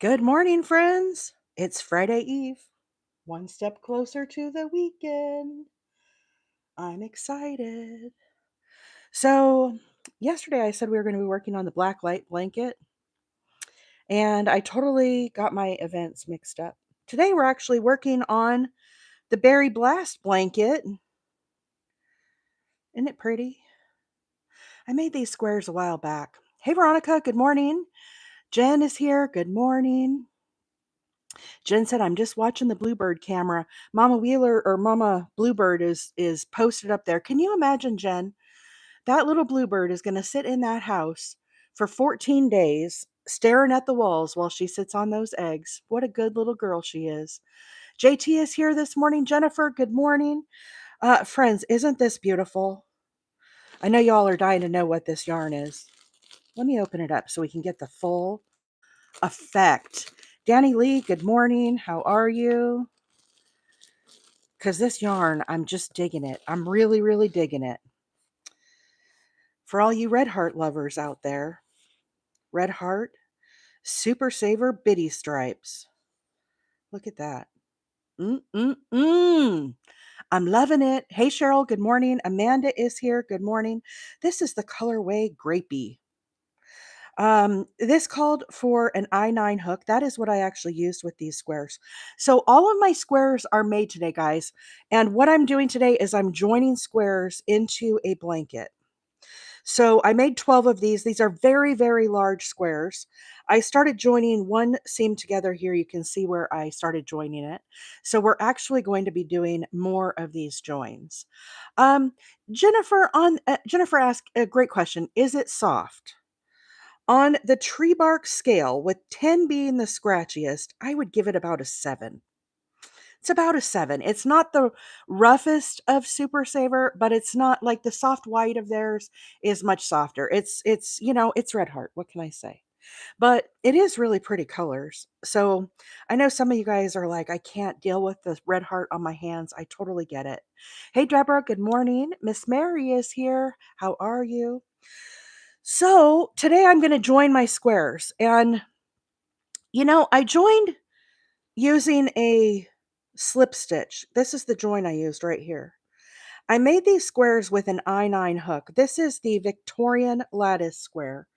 Good morning, friends. It's Friday Eve, one step closer to the weekend. I'm excited. So, yesterday I said we were going to be working on the black light blanket, and I totally got my events mixed up. Today we're actually working on the berry blast blanket. Isn't it pretty? I made these squares a while back. Hey, Veronica, good morning. Jen is here. Good morning. Jen said, I'm just watching the Bluebird camera. Mama Wheeler or Mama Bluebird is posted up there. Can you imagine, Jen? That little Bluebird is going to sit in that house for 14 days, staring at the walls while she sits on those eggs. What a good little girl she is. JT is here this morning. Jennifer, good morning. Friends, isn't this beautiful? I know y'all are dying to know what this yarn is. Let me open it up so we can get the full effect. Danny Lee, good morning. How are you? Because this yarn, I'm just digging it. I'm really, really digging it. For all you Red Heart lovers out there, Red Heart, Super Saver Biddy Stripes. Look at that. Mm-mm-mm. I'm loving it. Hey, Cheryl, good morning. Amanda is here. Good morning. This is the Colorway Grapey. This called for an I9 hook. That is what I actually used with these squares. So all of my squares are made today, guys. And what I'm doing today is I'm joining squares into a blanket. So I made 12 of these. These are very, very large squares. I started joining one seam together here. You can see where I started joining it. So we're actually going to be doing more of these joins. Um, Jennifer asked a great question. Is it soft? On the tree bark scale, with 10 being the scratchiest, I would give it about a 7. It's about a 7. It's not the roughest of Super Saver, but it's not like the soft white of theirs is much softer. It's Red Heart. What can I say? But it is really pretty colors. So I know some of you guys are like, I can't deal with the Red Heart on my hands. I totally get it. Hey, Deborah, good morning. Miss Mary is here. How are you? So today I'm going to join my squares. And, I joined using a slip stitch. This is the join I used right here. I made these squares with an I9 hook. This is the Victorian Lattice square.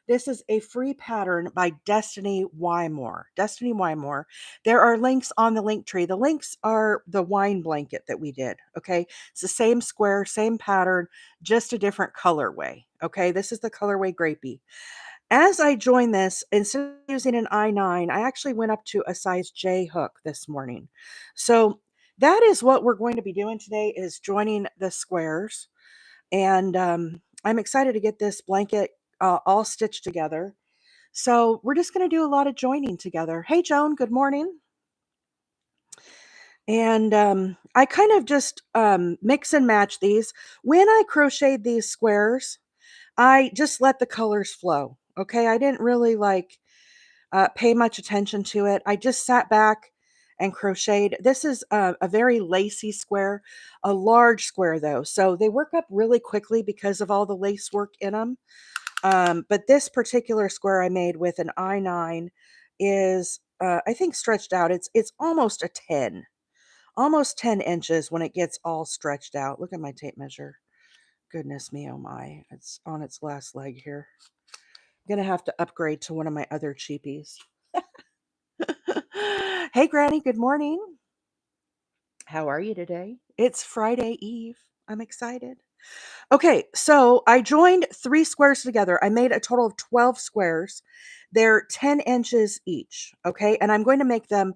This is a free pattern by Destany Wymore. Destany Wymore. There are links on the link tree. The links are the wine blanket that we did. Okay. It's the same square, same pattern, just a different colorway. Okay. This is the colorway Grapey. As I joined this, instead of using an I9, I actually went up to a size J hook this morning. So that is what we're going to be doing today is joining the squares. And I'm excited to get this blanket all stitched together. So we're just going to do a lot of joining together. Hey, Joan, good morning. And I kind of just mix and match these. When I crocheted these squares, I just let the colors flow. Okay, I didn't really pay much attention to it. I just sat back and crocheted. This is a very lacy square, a large square though. So they work up really quickly because of all the lace work in them. But this particular square I made with an I9 is, I think, stretched out. It's almost a 10, almost 10 inches when it gets all stretched out. Look at my tape measure. Goodness me, oh my. It's on its last leg here. I'm going to have to upgrade to one of my other cheapies. Hey, Granny, good morning. How are you today? It's Friday Eve. I'm excited. Okay, so I joined 3 squares together. I made a total of 12 squares. They're 10 inches each, okay? And I'm going to make them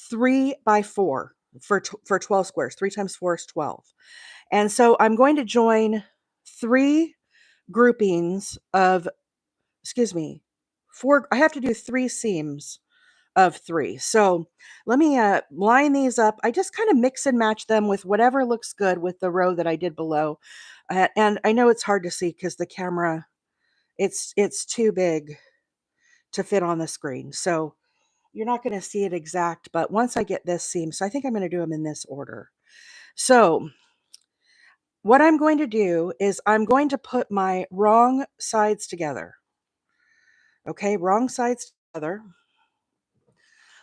3 by 4 for 12 squares. 3 times 4 is 12. And so I'm going to join 3 groupings of, excuse me, 4. I have to do 3 seams of 3. So let me line these up. I just kind of mix and match them with whatever looks good with the row that I did below. And I know it's hard to see because the camera, it's too big to fit on the screen. So you're not going to see it exact, but once I get this seam, so I think I'm going to do them in this order. So what I'm going to do is I'm going to put my wrong sides together. Okay, wrong sides together.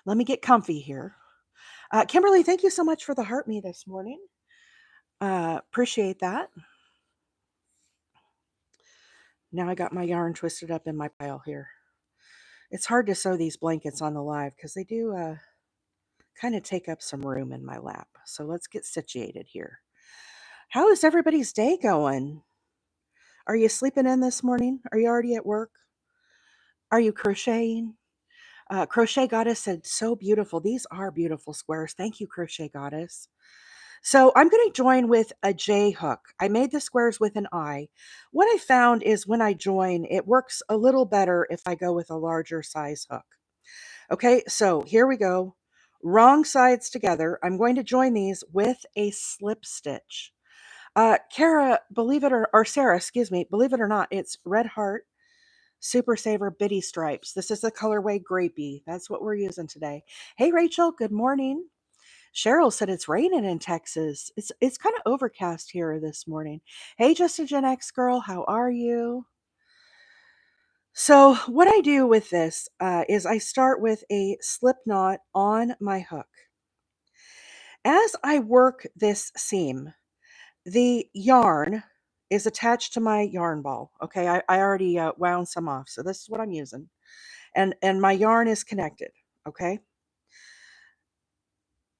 Let me get comfy here. Kimberly, thank you so much for the heart me this morning. Appreciate that. Now I got my yarn twisted up in my pile here. It's hard to sew these blankets on the live because they do kind of take up some room in my lap. So let's get situated here. How is everybody's day going? Are you sleeping in this morning? Are you already at work? Are you crocheting? Crochet Goddess said, so beautiful. These are beautiful squares. Thank you, Crochet Goddess. So I'm going to join with a J hook. I made the squares with an I. What I found is when I join, it works a little better if I go with a larger size hook. Okay, so here we go. Wrong sides together. I'm going to join these with a slip stitch. Kara, believe it or Sarah, excuse me, believe it or not, it's Red Heart Super Saver Bitty Stripes. This is the colorway Grapey. That's what we're using today. Hey, Rachel, good morning. Cheryl said it's raining in Texas. It's kind of overcast here this morning. Hey, just a Gen X girl, how are you? So what I do with this is I start with a slip knot on my hook. As I work this seam, the yarn is attached to my yarn ball. Okay, I already wound some off, so this is what I'm using. And my yarn is connected, okay?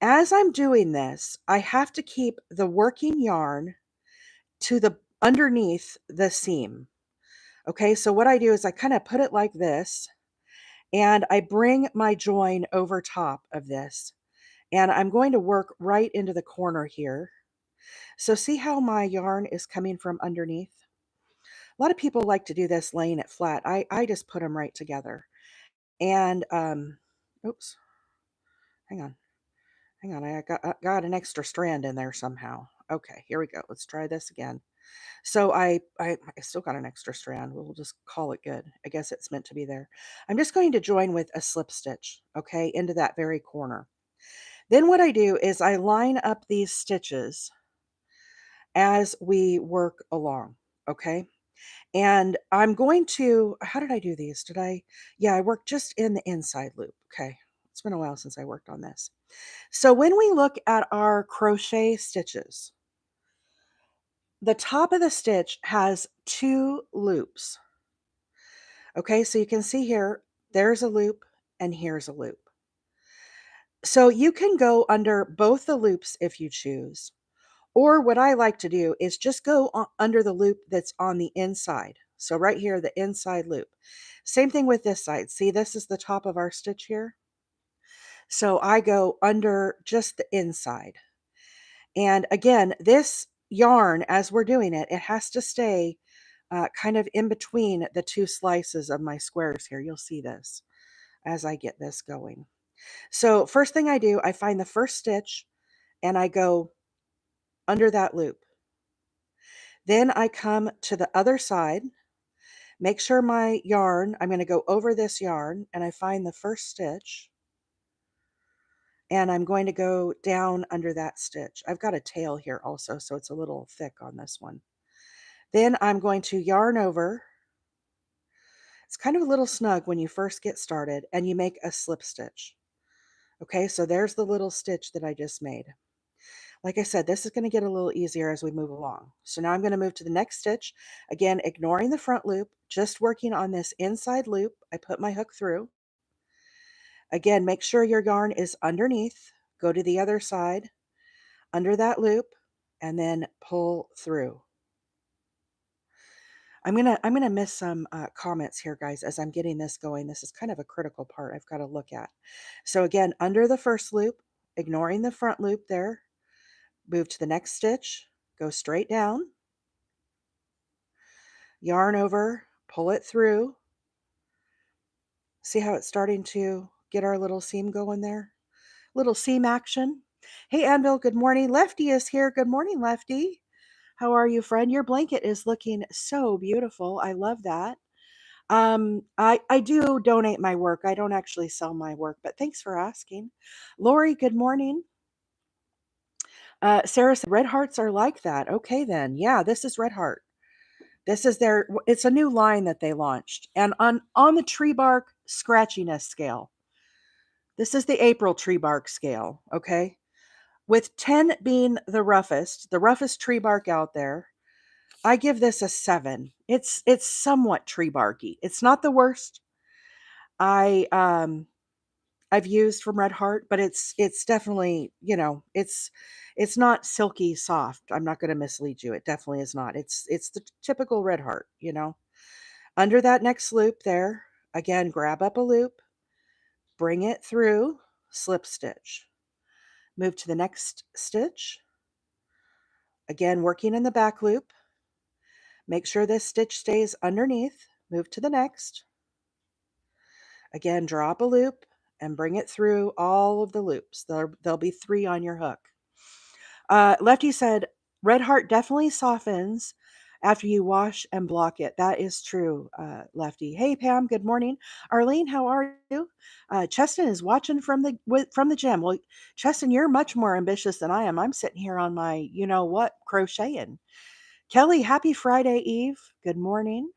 As I'm doing this, I have to keep the working yarn to the underneath the seam. Okay, so what I do is I kind of put it like this, and I bring my join over top of this, and I'm going to work right into the corner here. So see how my yarn is coming from underneath? A lot of people like to do this laying it flat. I just put them right together. And, oops, hang on. Hang on, I got an extra strand in there somehow. Okay, here we go. Let's try this again. So I still got an extra strand. We'll just call it good. I guess it's meant to be there. I'm just going to join with a slip stitch, okay, into that very corner. Then what I do is I line up these stitches as we work along, okay? And I'm going to, how did I do these? Yeah, I worked just in the inside loop. Okay. It's been a while since I worked on this. So when we look at our crochet stitches, the top of the stitch has 2 loops. Okay, so you can see here, there's a loop and here's a loop. So you can go under both the loops if you choose. Or what I like to do is just go under the loop that's on the inside. So right here, the inside loop. Same thing with this side. See, this is the top of our stitch here. So I go under just the inside. And again, this yarn, as we're doing it, it has to stay kind of in between the 2 slices of my squares here. You'll see this as I get this going. So first thing I do, I find the first stitch and I go under that loop. Then I come to the other side, make sure my yarn, I'm going to go over this yarn and I find the first stitch and I'm going to go down under that stitch. I've got a tail here also, so it's a little thick on this one. Then I'm going to yarn over. It's kind of a little snug when you first get started and you make a slip stitch. Okay, so there's the little stitch that I just made. Like I said, this is going to get a little easier as we move along. So now I'm going to move to the next stitch. Again, ignoring the front loop, just working on this inside loop. I put my hook through. Again, make sure your yarn is underneath. Go to the other side, under that loop, and then pull through. I'm gonna miss some comments here, guys, as I'm getting this going. This is kind of a critical part I've got to look at. So again, under the first loop, ignoring the front loop there, move to the next stitch, go straight down, yarn over, pull it through. See how it's starting to get our little seam going there? Little seam action. Hey, Anvil, good morning. Lefty is here. Good morning, Lefty. How are you, friend? Your blanket is looking so beautiful. I love that. I do donate my work. I don't actually sell my work, but thanks for asking. Lori, good morning. Sarah said red hearts are like that. Okay, then. Yeah, this is Red Heart. This is it's a new line that they launched. And on the tree bark scratchiness scale, This is the April tree bark scale, okay? With 10 being the roughest tree bark out there, I give this a 7. It's somewhat tree barky. It's not the worst I I've used from Red Heart, but it's definitely, it's not silky soft. I'm not going to mislead you. It definitely is not. It's the typical Red Heart. Under that next loop there, again, grab up a loop, bring it through, slip stitch. Move to the next stitch. Again, working in the back loop. Make sure this stitch stays underneath. Move to the next. Again, drop a loop and bring it through all of the loops. There'll be 3 on your hook. Lefty said, Red Heart definitely softens after you wash and block it. That is true, Lefty. Hey, Pam, good morning. Arlene, how are you? Cheston is watching from the gym. Well, Cheston, you're much more ambitious than I am. I'm sitting here on my, crocheting. Kelly, happy Friday Eve. Good morning.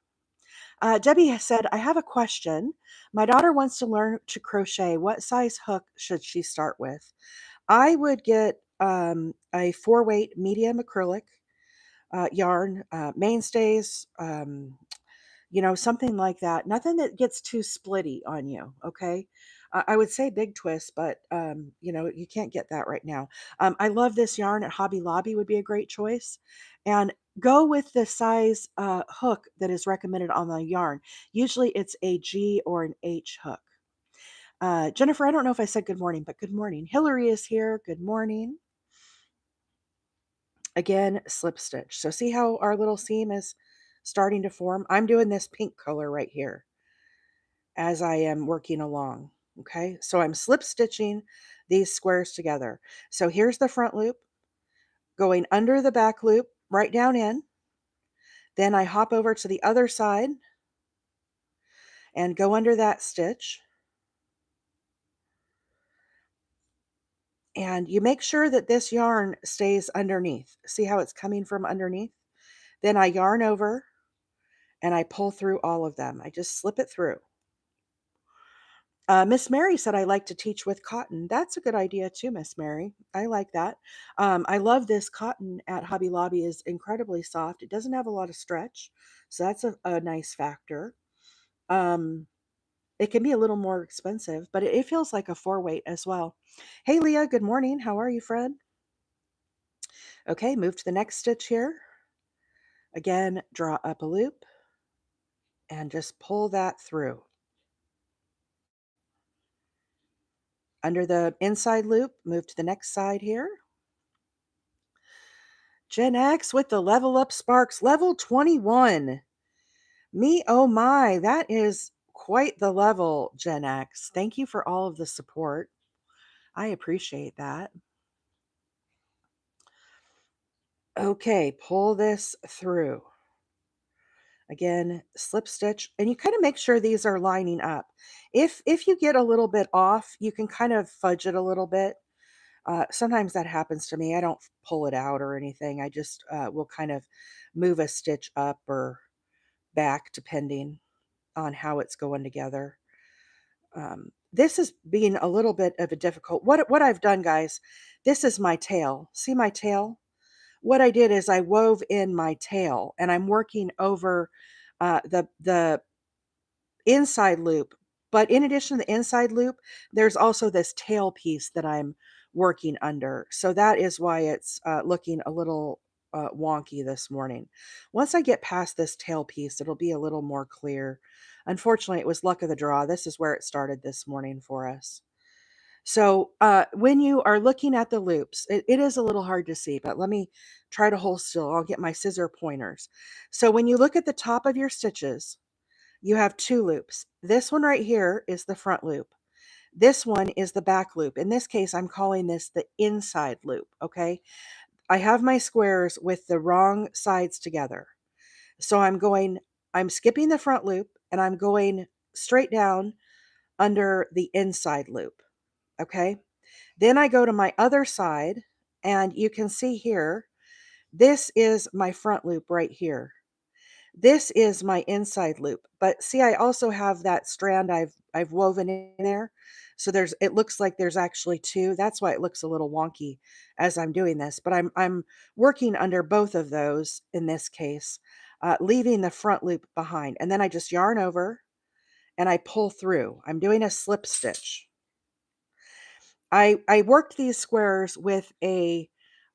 Debbie has said, I have a question. My daughter wants to learn to crochet. What size hook should she start with? I would get a 4-weight medium acrylic yarn, mainstays, something like that. Nothing that gets too splitty on you, okay? I would say big twist, but you can't get that right now. I love this yarn at Hobby Lobby would be a great choice, and go with the size hook that is recommended on the yarn. Usually, it's a G or an H hook. Jennifer, I don't know if I said good morning, but good morning. Hillary is here. Good morning. Again, slip stitch. So see how our little seam is starting to form? I'm doing this pink color right here as I am working along. Okay, so I'm slip stitching these squares together. So here's the front loop, going under the back loop, right down in. Then I hop over to the other side and go under that stitch. And you make sure that this yarn stays underneath. See how it's coming from underneath? Then I yarn over and I pull through all of them. I just slip it through. Miss Mary said, I like to teach with cotton. That's a good idea too, Miss Mary. I like that. I love this cotton at Hobby Lobby is incredibly soft. It doesn't have a lot of stretch, so that's a nice factor. Um, it can be a little more expensive, but it feels like a 4-weight as well. Hey, Leah, good morning. How are you, Fred? Okay, move to the next stitch here. Again, draw up a loop and just pull that through. Under the inside loop, move to the next side here. Gen X with the Level Up Sparks, level 21. Me, oh my, that is quite the level, Gen X. Thank you for all of the support. I appreciate that. Okay, pull this through. Again, slip stitch, and you kind of make sure these are lining up. If you get a little bit off, you can kind of fudge it a little bit. Sometimes that happens to me. I don't pull it out or anything. I just will kind of move a stitch up or back depending on how it's going together. This is being a little bit of a difficult. What I've done, guys, this is my tail. See my tail? What I did is I wove in my tail, and I'm working over the inside loop. But in addition to the inside loop, there's also this tail piece that I'm working under. So that is why it's looking a little wonky this morning. Once I get past this tail piece, it'll be a little more clear. Unfortunately, it was luck of the draw. This is where it started this morning for us. So when you are looking at the loops, it is a little hard to see, but let me try to hold still. I'll get my scissor pointers. So when you look at the top of your stitches, you have 2 loops. This one right here is the front loop. This one is the back loop. In this case, I'm calling this the inside loop, okay? I have my squares with the wrong sides together. So I'm skipping the front loop and I'm going straight down under the inside loop, okay? Then I go to my other side and you can see here, this is my front loop right here. This is my inside loop, but see, I also have that strand I've woven in there. So it looks like there's actually two. That's why it looks a little wonky as I'm doing this, but I'm working under both of those in this case, leaving the front loop behind. And then I just yarn over and I pull through. I'm doing a slip stitch. I worked these squares with a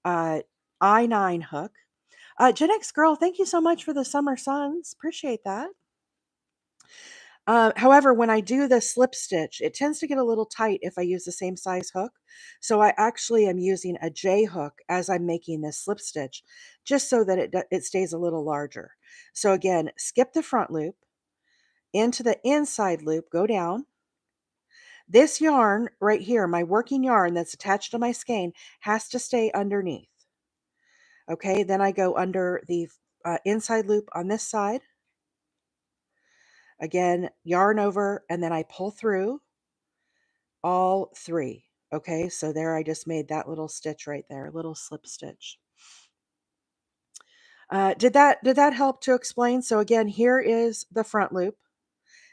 uh, I9 hook. Gen X girl, thank you so much for the summer suns. Appreciate that. However, when I do the slip stitch, it tends to get a little tight if I use the same size hook. So I actually am using a J hook as I'm making this slip stitch, just so that it stays a little larger. So again, skip the front loop, into the inside loop, go down. This yarn right here, my working yarn that's attached to my skein, has to stay underneath. Okay, then I go under the inside loop on this side. Again, yarn over, and then I pull through all three. Okay, so there I just made that little stitch right there, little slip stitch. Did that help to explain? So again, here is the front loop.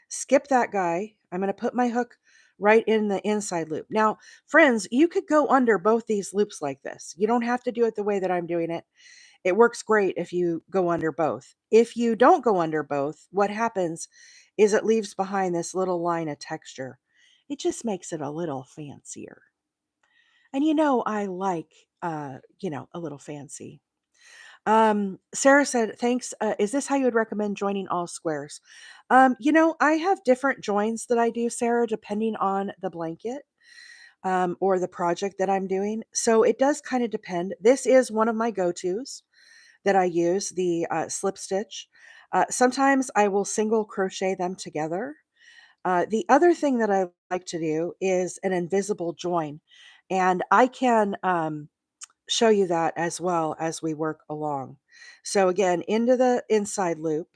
Skip that guy. I'm going to put my hook right in the inside loop. Now, friends, you could go under both these loops like this. You don't have to do it the way that I'm doing it. It works great if you go under both. If you don't go under both, what happens is it leaves behind this little line of texture. It just makes it a little fancier. And I like a little fancy. Sarah said, thanks. Is this how you would recommend joining all squares? I have different joins that I do, Sarah, depending on the blanket or the project that I'm doing. So it does kind of depend. This is one of my go-tos that I use, the slip stitch. Sometimes I will single crochet them together. The other thing that I like to do is an invisible join. And I can show you that as well as we work along. So again, into the inside loop,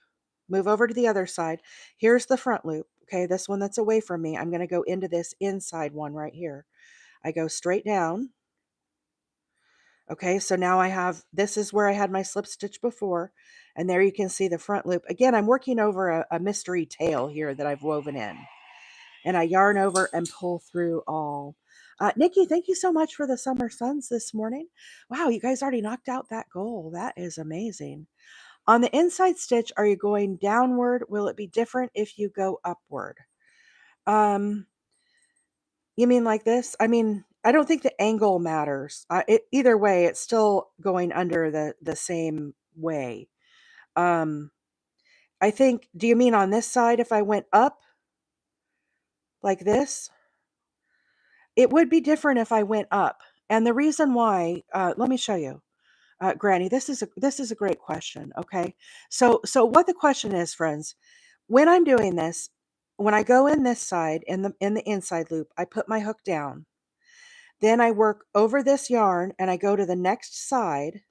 move over to the other side. Here's the front loop. Okay, this one that's away from me, I'm going to go into this inside one right here. I go straight down. Okay, so now this is where I had my slip stitch before, and there you can see the front loop. Again, I'm working over a mystery tail here that I've woven in, and I yarn over and pull through all. Nikki, thank you so much for the summer suns this morning. Wow, you guys already knocked out that goal. That is amazing. On the inside stitch, are you going downward? Will it be different if you go upward? Um, you mean like this? I mean, I don't think the angle matters. Either way, it's still going under the same way. Um, I think, do you mean on this side if I went up like this? It would be different if I went up. And the reason why, let me show you. Granny, this is a great question. Okay. So what the question is, friends, when I'm doing this, when I go in this side in the inside loop, I put my hook down. Then I work over this yarn and I go to the next side.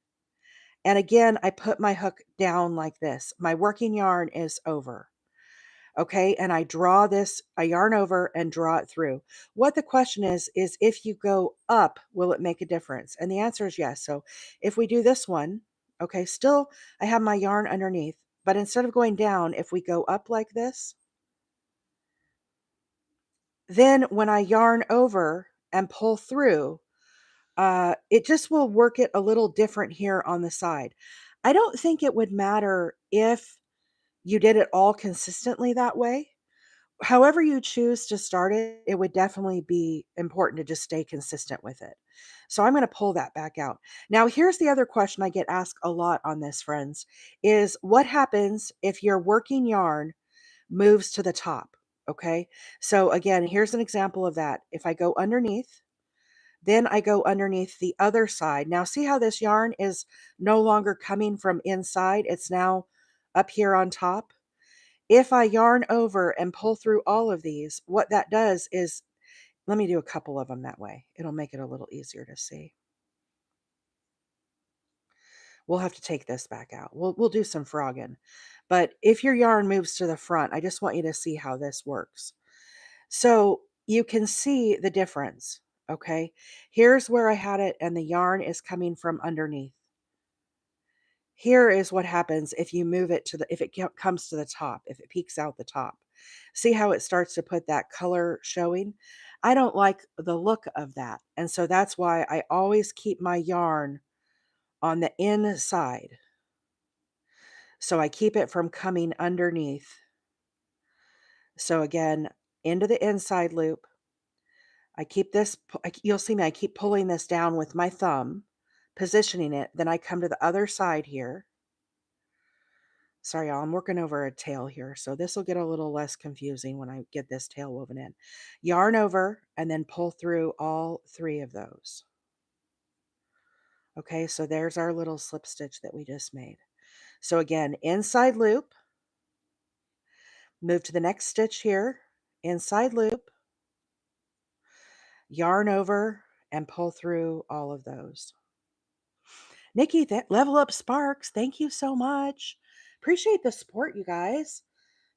And again, I put my hook down like this. My working yarn is over. Okay. And I yarn over and draw it through. What the question is if you go up, will it make a difference? And the answer is yes. So if we do this one, okay, still I have my yarn underneath, but instead of going down, if we go up like this, then when I yarn over and pull through, it just will work it a little different here on the side. I don't think it would matter if you did it all consistently that way. However you choose to start it, it would definitely be important to just stay consistent with it. So I'm going to pull that back out. Now, here's the other question I get asked a lot on this, friends, is what happens if your working yarn moves to the top? Okay. So again, here's an example of that. If I go underneath, then I go underneath the other side. Now, see how this yarn is no longer coming from inside. It's now up here on top. If I yarn over and pull through all of these, what that does is, let me do a couple of them that way. It'll make it a little easier to see. We'll have to take this back out. We'll do some frogging. But if your yarn moves to the front, I just want you to see how this works. So you can see the difference, okay? Here's where I had it, and the yarn is coming from underneath. Here is what happens if you move it if it comes to the top, if it peeks out the top. See how it starts to put that color showing? I don't like the look of that. And so that's why I always keep my yarn on the inside. So I keep it from coming underneath. So again, into the inside loop. I keep this, you'll see me, I keep pulling this down with my thumb, positioning it. Then I come to the other side here. Sorry, y'all, I'm working over a tail here, so this will get a little less confusing when I get this tail woven in. Yarn over and then pull through all 3 of those. Okay, so there's our little slip stitch that we just made. So again, inside loop, move to the next stitch here, inside loop, yarn over, and pull through all of those. Nikki, that Level Up Sparks, thank you so much. Appreciate the support, you guys.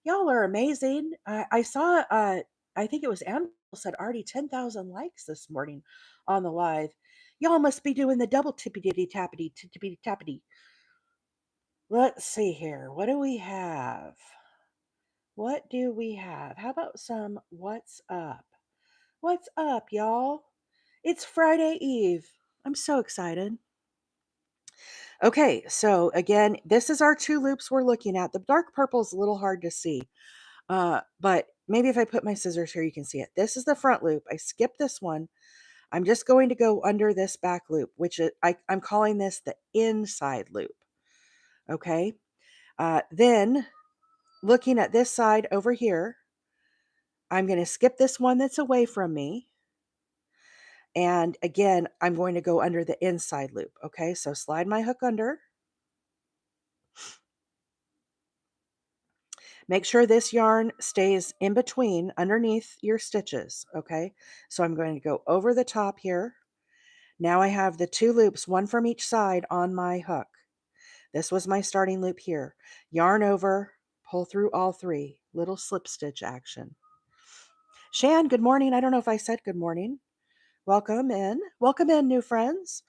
Y'all are amazing. I saw, I think it was Annabelle said already 10,000 likes this morning on the live. Y'all must be doing the double tippy-ditty tappity, tippy tappity. Let's see here. What do we have? What do we have? How about some what's up? What's up, y'all? It's Friday Eve. I'm so excited. Okay, so again, this is our 2 loops we're looking at. The dark purple is a little hard to see, but maybe if I put my scissors here, you can see it. This is the front loop. I skipped this one. I'm just going to go under this back loop, which is, I'm calling this the inside loop. Okay, then looking at this side over here, I'm going to skip this one that's away from me. And again, I'm going to go under the inside loop. Okay, so slide my hook under. Make sure this yarn stays in between underneath your stitches. Okay, so I'm going to go over the top here. Now I have the 2 loops, one from each side on my hook. This was my starting loop here. Yarn over, pull through all 3. Little slip stitch action. Shan, good morning. I don't know if I said good morning. Welcome in. Welcome in, new friends.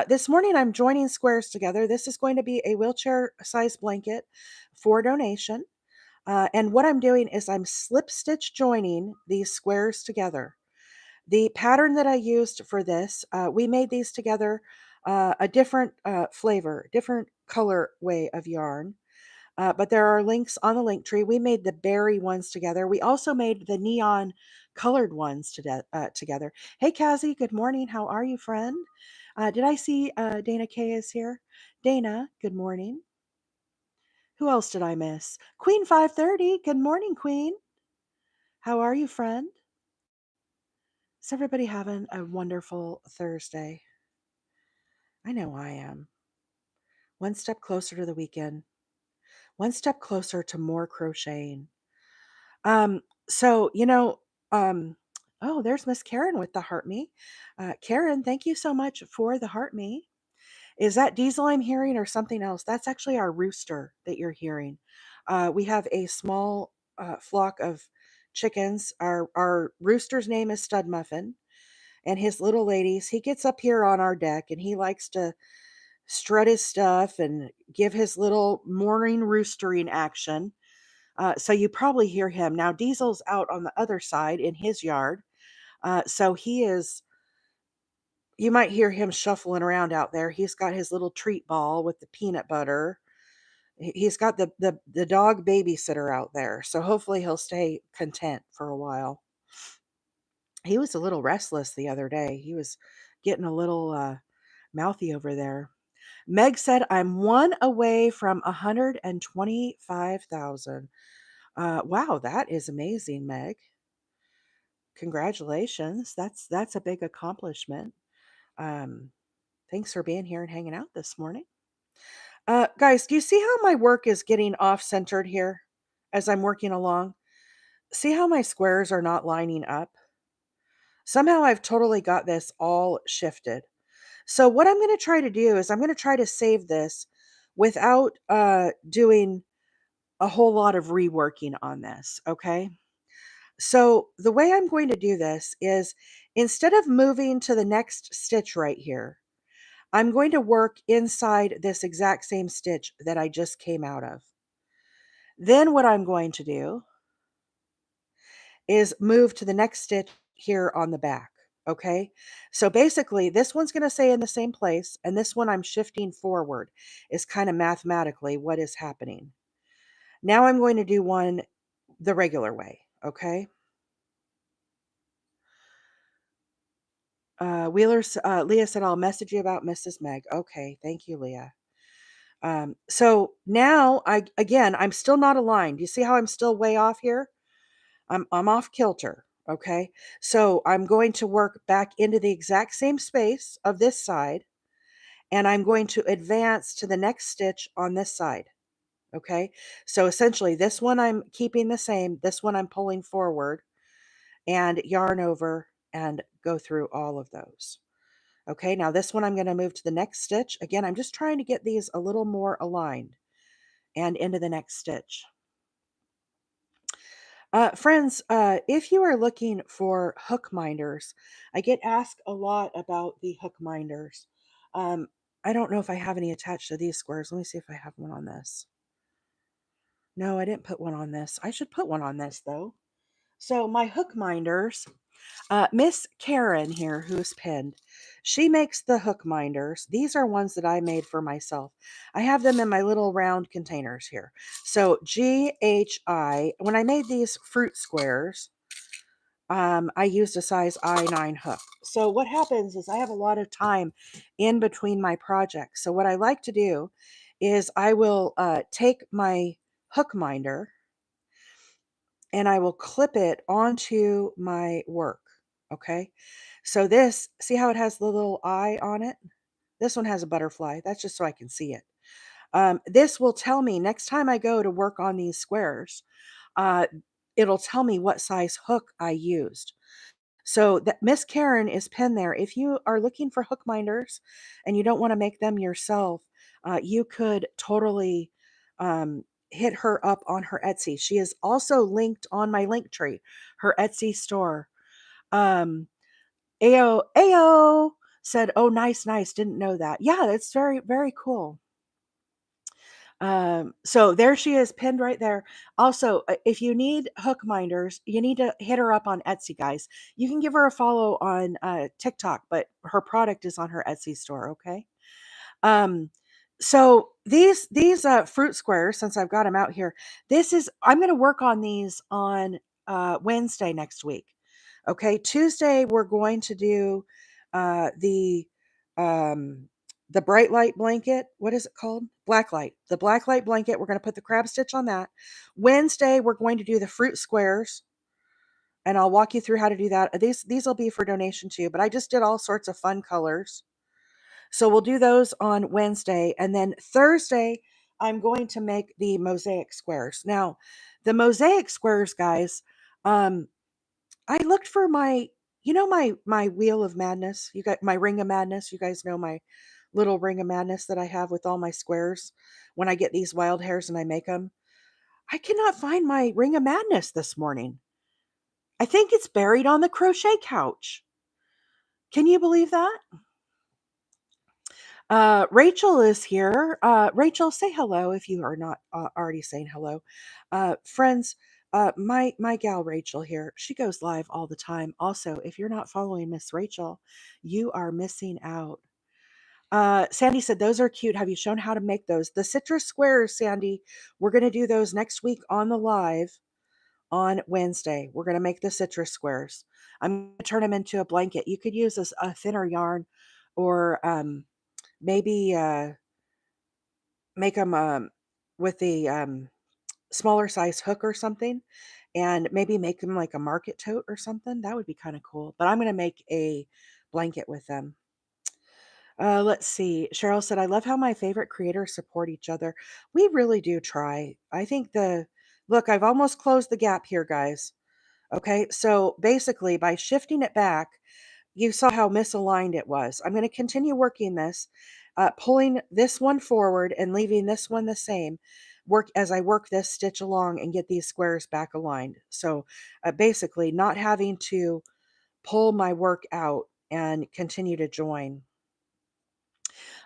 This morning I'm joining squares together. This is going to be a wheelchair-sized blanket for donation. And what I'm doing is I'm slip stitch joining these squares together. The pattern that I used for this, we made these together a different flavor, different color way of yarn. But there are links on the link tree. We made the berry ones together. We also made the neon colored ones together. Hey, Kazi, good morning. How are you, friend? Did I see Dana K is here? Dana, good morning. Who else did I miss? Queen 530. Good morning, Queen. How are you, friend? Is everybody having a wonderful Thursday? I know I am. One step closer to the weekend. One step closer to more crocheting. So, oh, there's Miss Karen with the heart me. Karen, thank you so much for the heart me. Is that Diesel I'm hearing or something else? That's actually our rooster that you're hearing. We have a small flock of chickens. Our rooster's name is Stud Muffin, and his little ladies. He gets up here on our deck and he likes to strut his stuff and give his little morning roostering action. So you probably hear him. Now, Diesel's out on the other side in his yard. So he is, you might hear him shuffling around out there. He's got his little treat ball with the peanut butter. He's got the dog babysitter out there. So hopefully he'll stay content for a while. He was a little restless the other day. He was getting a little mouthy over there. Meg said, I'm one away from 125,000. Wow, that is amazing, Meg. Congratulations. That's a big accomplishment. Thanks for being here and hanging out this morning. Guys, do you see how my work is getting off-centered here as I'm working along? See how my squares are not lining up? Somehow I've totally got this all shifted. So what I'm going to try to do is I'm going to try to save this without doing a whole lot of reworking on this, okay? So the way I'm going to do this is instead of moving to the next stitch right here, I'm going to work inside this exact same stitch that I just came out of. Then what I'm going to do is move to the next stitch here on the back. Okay. So basically, this one's going to stay in the same place, and this one I'm shifting forward is kind of mathematically what is happening. Now I'm going to do one the regular way. Okay. Leah said, I'll message you about Mrs. Meg. Okay. Thank you, Leah. So now I'm still not aligned. You see how I'm still way off here? I'm off kilter. Okay. So I'm going to work back into the exact same space of this side, and I'm going to advance to the next stitch on this side. Okay. So essentially this one I'm keeping the same. This one I'm pulling forward and yarn over and go through all of those. Okay. Now this one I'm going to move to the next stitch. Again, I'm just trying to get these a little more aligned and into the next stitch. Friends, if you are looking for hook minders, I get asked a lot about the hook minders. Um, I don't know if I have any attached to these squares. Let me see if I have one on this. No, I didn't put one on this. I should put one on this though. So my hook minders, Miss Karen here, who's pinned, she makes the hook minders. These are ones that I made for myself. I have them in my little round containers here. So GHI, when I made these fruit squares, I used a size I9 hook. So what happens is I have a lot of time in between my projects. So what I like to do is I will take my hook minder and I will clip it onto my work. Okay. So this, see how it has the little eye on it? This one has a butterfly. That's just so I can see it. This will tell me next time I go to work on these squares, uh, it'll tell me what size hook I used. So that Miss Karen is pinned there. If you are looking for hook minders and you don't want to make them yourself, you could totally hit her up on her Etsy. She is also linked on my link tree, her Etsy store. Um, Ao said, "Oh, nice, nice. Didn't know that. Yeah, that's very, very cool." So there she is pinned right there. Also, if you need hook minders, you need to hit her up on Etsy, guys. You can give her a follow on TikTok, but her product is on her Etsy store. Okay. Um, so these fruit squares, since I've got them out here, I'm going to work on these on Wednesday next week. Okay, Tuesday we're going to do uh, the um, the bright light blanket. What is it called? Black light. The black light blanket. We're going to put the crab stitch on that. Wednesday we're going to do the fruit squares, and I'll walk you through how to do that. These will be for donation too, but I just did all sorts of fun colors. So we'll do those on Wednesday. And then Thursday, I'm going to make the mosaic squares. Now, the mosaic squares, guys, um, I looked for my wheel of madness. You got my ring of madness. You guys know my little ring of madness that I have with all my squares when I get these wild hairs and I make them. I cannot find my ring of madness this morning. I think it's buried on the crochet couch. Can you believe that? Rachel is here. Rachel, say hello if you are not already saying hello. Friends, my gal Rachel here. She goes live all the time. Also, if you're not following Miss Rachel, you are missing out. Sandy said those are cute. Have you shown how to make those? The citrus squares, Sandy. We're gonna do those next week on the live on Wednesday. We're gonna make the citrus squares. I'm gonna turn them into a blanket. You could use a thinner yarn, or maybe make them with the smaller size hook or something, and maybe make them like a market tote or something. That would be kind of cool. But I'm going to make a blanket with them. Let's see. Cheryl said, I love how my favorite creators support each other. We really do try. I think look, I've almost closed the gap here, guys. Okay. So basically, by shifting it back, you saw how misaligned it was. I'm going to continue working this, pulling this one forward and leaving this one the same. Work as I work this stitch along and get these squares back aligned. So basically, not having to pull my work out and continue to join.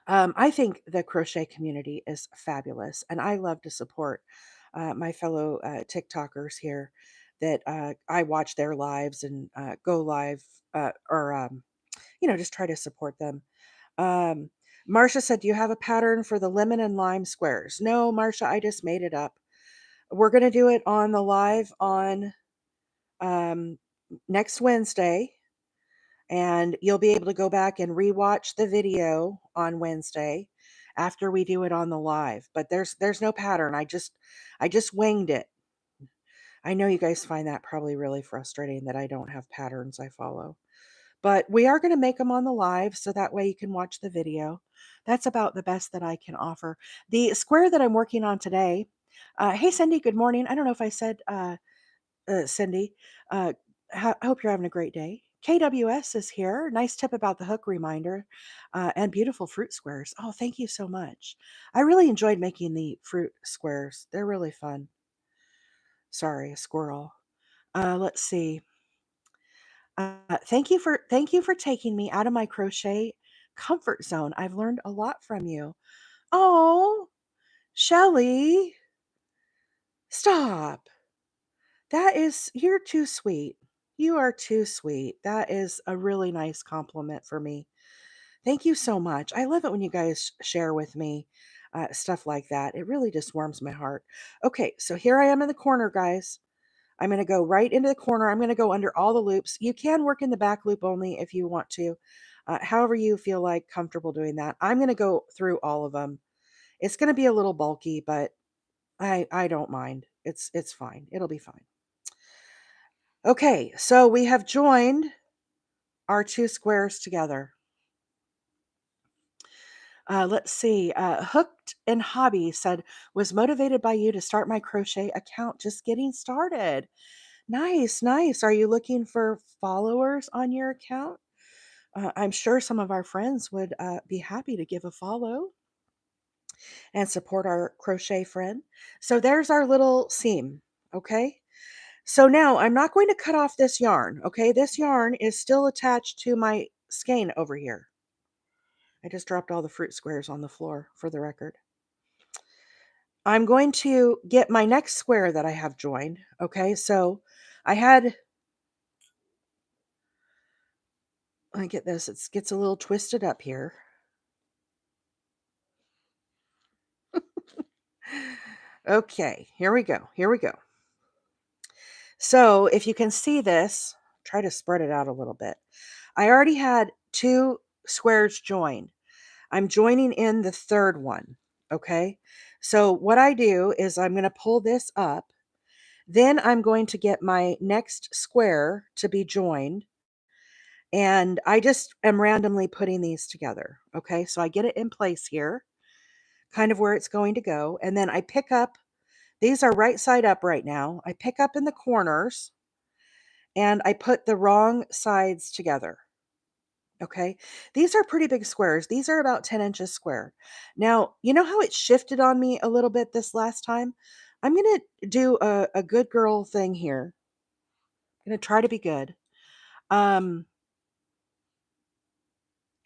I think the crochet community is fabulous, and I love to support my fellow TikTokers here. that I watch their lives and go live or just try to support them. Um, Marcia said, "Do you have a pattern for the lemon and lime squares?" No, Marcia, I just made it up. We're going to do it on the live on um, next Wednesday, and you'll be able to go back and rewatch the video on Wednesday after we do it on the live. But there's no pattern. I just winged it. I know you guys find that probably really frustrating that I don't have patterns I follow. But we are going to make them on the live so that way you can watch the video. That's about the best that I can offer. The square that I'm working on today, hey Cindy, good morning. I don't know if I said Cindy. Uh, I hope you're having a great day. KWS is here. Nice tip about the hook reminder and beautiful fruit squares. Oh, thank you so much. I really enjoyed making the fruit squares. They're really fun. Sorry, a squirrel. Let's see. Thank you for taking me out of my crochet comfort zone. I've learned a lot from you. Oh, Shelly, stop. You're too sweet. You are too sweet. That is a really nice compliment for me. Thank you so much. I love it when you guys share with me stuff like that. It really just warms my heart. Okay, so here I am in the corner, guys. I'm going to go right into the corner. I'm going to go under all the loops. You can work in the back loop only if you want to. However you feel like comfortable doing that. I'm going to go through all of them. It's going to be a little bulky, but I don't mind. It's fine. It'll be fine. Okay, so we have joined our two squares together. Let's see. Hooked and Hobby said, was motivated by you to start my crochet account. Just getting started. Nice, nice. Are you looking for followers on your account? I'm sure some of our friends would be happy to give a follow and support our crochet friend. So there's our little seam. Okay. So now I'm not going to cut off this yarn. Okay. This yarn is still attached to my skein over here. I just dropped all the fruit squares on the floor for the record. I'm going to get my next square that I have joined. Okay. So I had, let me get this. It gets a little twisted up here. Okay, here we go. Here we go. So if you can see this, try to spread it out a little bit. I already had two squares joined. I'm joining in the third one. Okay. So what I do is I'm going to pull this up. Then I'm going to get my next square to be joined. And I just am randomly putting these together. Okay. So I get it in place here, kind of where it's going to go. And then I pick up. These are right side up right now. I pick up in the corners and I put the wrong sides together. Okay. These are pretty big squares. These are about 10 inches square. Now, you know how it shifted on me a little bit this last time? I'm going to do a good girl thing here. I'm going to try to be good. I'm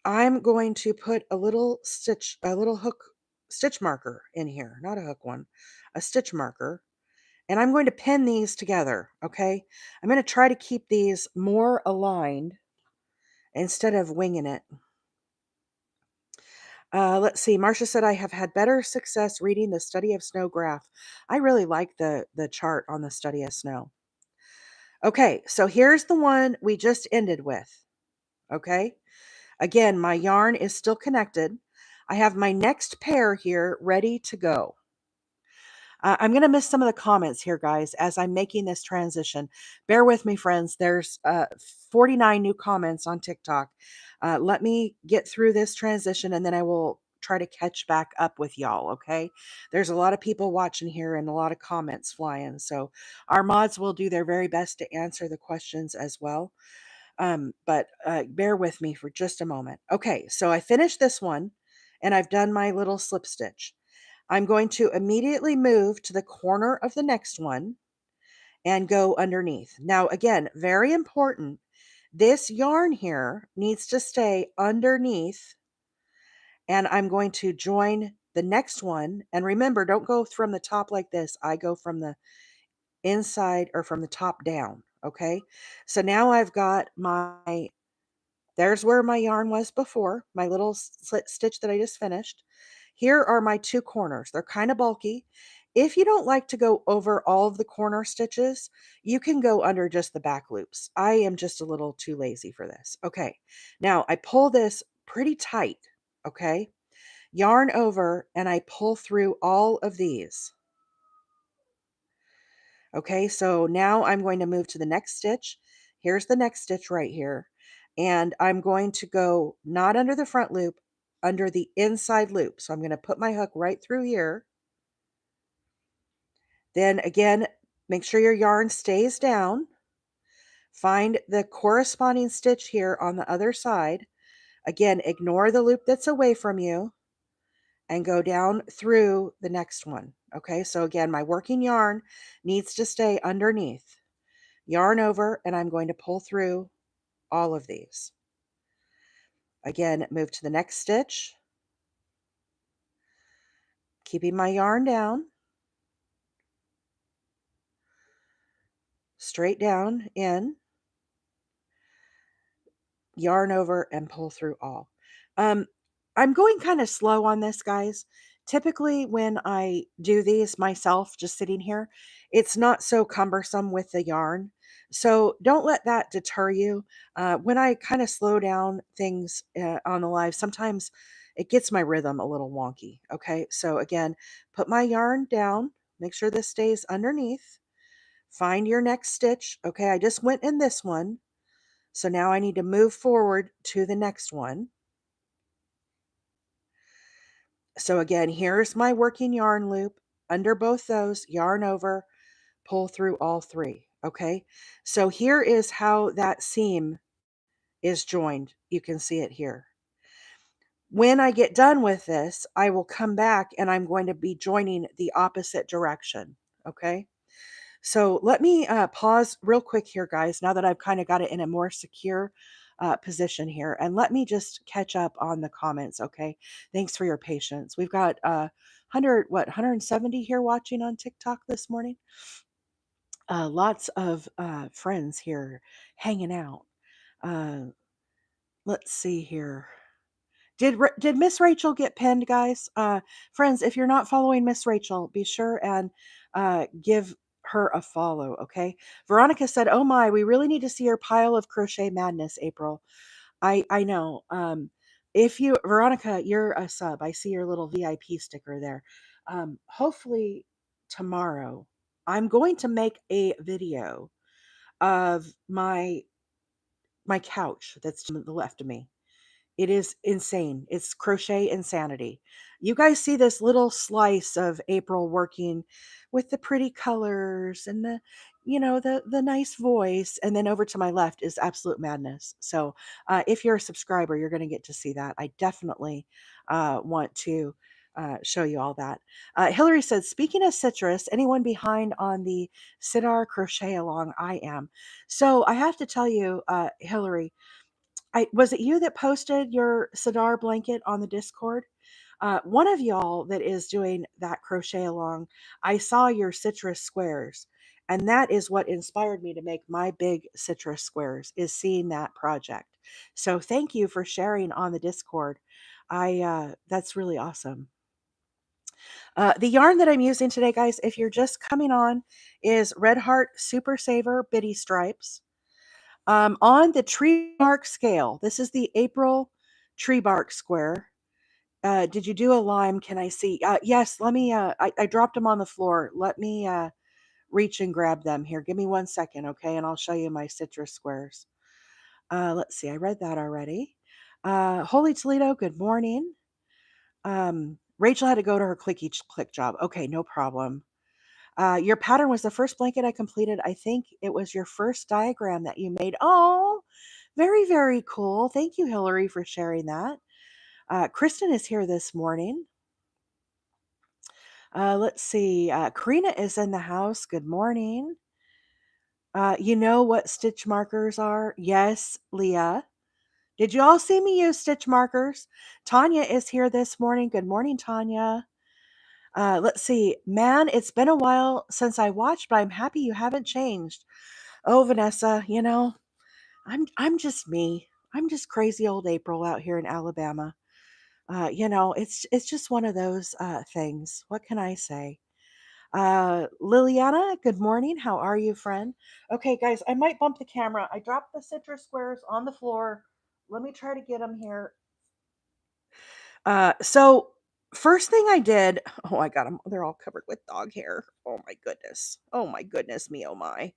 going to put a little hook stitch marker in here, not a hook one, a stitch marker. And I'm going to pin these together, okay? I'm going to try to keep these more aligned instead of winging it. Let's see. Marcia said, I have had better success reading the Study of Snow graph. I really like the chart on the Study of Snow. Okay, so here's the one we just ended with, okay? Again, my yarn is still connected. I have my next pair here ready to go. I'm going to miss some of the comments here, guys, as I'm making this transition. Bear with me, friends. There's 49 new comments on TikTok. Let me get through this transition, and then I will try to catch back up with y'all, okay? There's a lot of people watching here and a lot of comments flying. So our mods will do their very best to answer the questions as well. But bear with me for just a moment. Okay, so I finished this one, and I've done my little slip stitch. I'm going to immediately move to the corner of the next one and go underneath. Now, again, very important. This yarn here needs to stay underneath, and I'm going to join the next one. And remember, don't go from the top like this. I go from the inside or from the top down. Okay. So now I've got there's where my yarn was before, my little slit stitch that I just finished. Here are my two corners. They're kind of bulky. If you don't like to go over all of the corner stitches, you can go under just the back loops. I am just a little too lazy for this. Okay, now I pull this pretty tight, okay? Yarn over and I pull through all of these. Okay, so now I'm going to move to the next stitch. Here's the next stitch right here. And I'm going to go not under the front loop, under the inside loop. So I'm going to put my hook right through here. Then again, make sure your yarn stays down. Find the corresponding stitch here on the other side. Again, ignore the loop that's away from you and go down through the next one. Okay, so again, my working yarn needs to stay underneath. Yarn over, and I'm going to pull through all of these. Again, move to the next stitch, keeping my yarn down, straight down in, yarn over, and pull through all. I'm going kind of slow on this, guys. Typically, when I do these myself, just sitting here, it's not so cumbersome with the yarn. So don't let that deter you. When I kind of slow down things on the live, sometimes it gets my rhythm a little wonky. Okay, so again, put my yarn down, make sure this stays underneath. Find your next stitch. Okay, I just went in this one. So now I need to move forward to the next one. So again, here's my working yarn loop. Under both those, yarn over, pull through all three. Okay, so here is how that seam is joined. You can see it here. When I get done with this, I will come back and I'm going to be joining the opposite direction. Okay, so let me pause real quick here, guys, now that I've kind of got it in a more secure position here. And let me just catch up on the comments, okay? Thanks for your patience. We've got 170 here watching on TikTok this morning. Lots of friends here hanging out. Uh, let's see here. Did Miss Rachel get pinned, guys? Friends, if you're not following Miss Rachel, be sure and give her a follow, okay? Veronica said, "Oh my, we really need to see your pile of crochet madness, April." I know. If you Veronica, you're a sub. I see your little VIP sticker there. Hopefully tomorrow I'm going to make a video of my couch that's to the left of me. It is insane. It's crochet insanity. You guys see this little slice of April working with the pretty colors and the nice voice, and then over to my left is absolute madness. So if you're a subscriber, you're going to get to see that. I definitely want to show you all that. Hillary said, speaking of citrus, anyone behind on the Sidar crochet along? I am. So I have to tell you, Hillary, was it you that posted your Sidar blanket on the Discord? One of y'all that is doing that crochet along, I saw your citrus squares, and that is what inspired me to make my big citrus squares, is seeing that project. So thank you for sharing on the Discord. That's really awesome. The yarn that I'm using today, guys, if you're just coming on, is Red Heart Super Saver Bitty Stripes. On the tree bark scale, this is the April tree bark square. Did you do a lime? Can I see? Yes, let me, I dropped them on the floor. Let me reach and grab them here. Give me 1 second, okay? And I'll show you my citrus squares. Let's see, I read that already. Holy Toledo, good morning. Rachel had to go to her clicky click job. Okay, no problem. Your pattern was the first blanket I completed. I think it was your first diagram that you made. Oh, very, very cool. Thank you, Hillary, for sharing that. Kristen is here this morning. Let's see. Karina is in the house. Good morning. You know what stitch markers are? Yes, Leah. Did you all see me use stitch markers? Tanya is here this morning. Good morning, Tanya. Let's see. Man, it's been a while since I watched, but I'm happy you haven't changed. Oh, Vanessa, I'm just me. I'm just crazy old April out here in Alabama. It's just one of those things. What can I say? Liliana, good morning. How are you, friend? Okay, guys, I might bump the camera. I dropped the citrus squares on the floor. Let me try to get them here. So first thing I did, oh, I got them. They're all covered with dog hair. Oh my goodness. Oh my goodness me. Oh my.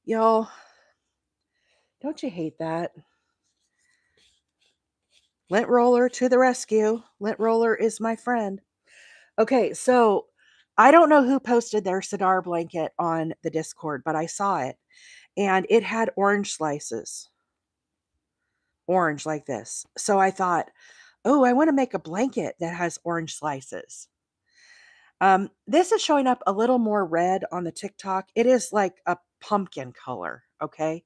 Y'all, don't you hate that? Lint roller to the rescue. Lint roller is my friend. Okay, so I don't know who posted their Sidar blanket on the Discord, but I saw it and it had orange slices, orange like this. So I thought, oh, I want to make a blanket that has orange slices. This is showing up a little more red on the TikTok. It is like a pumpkin color, okay?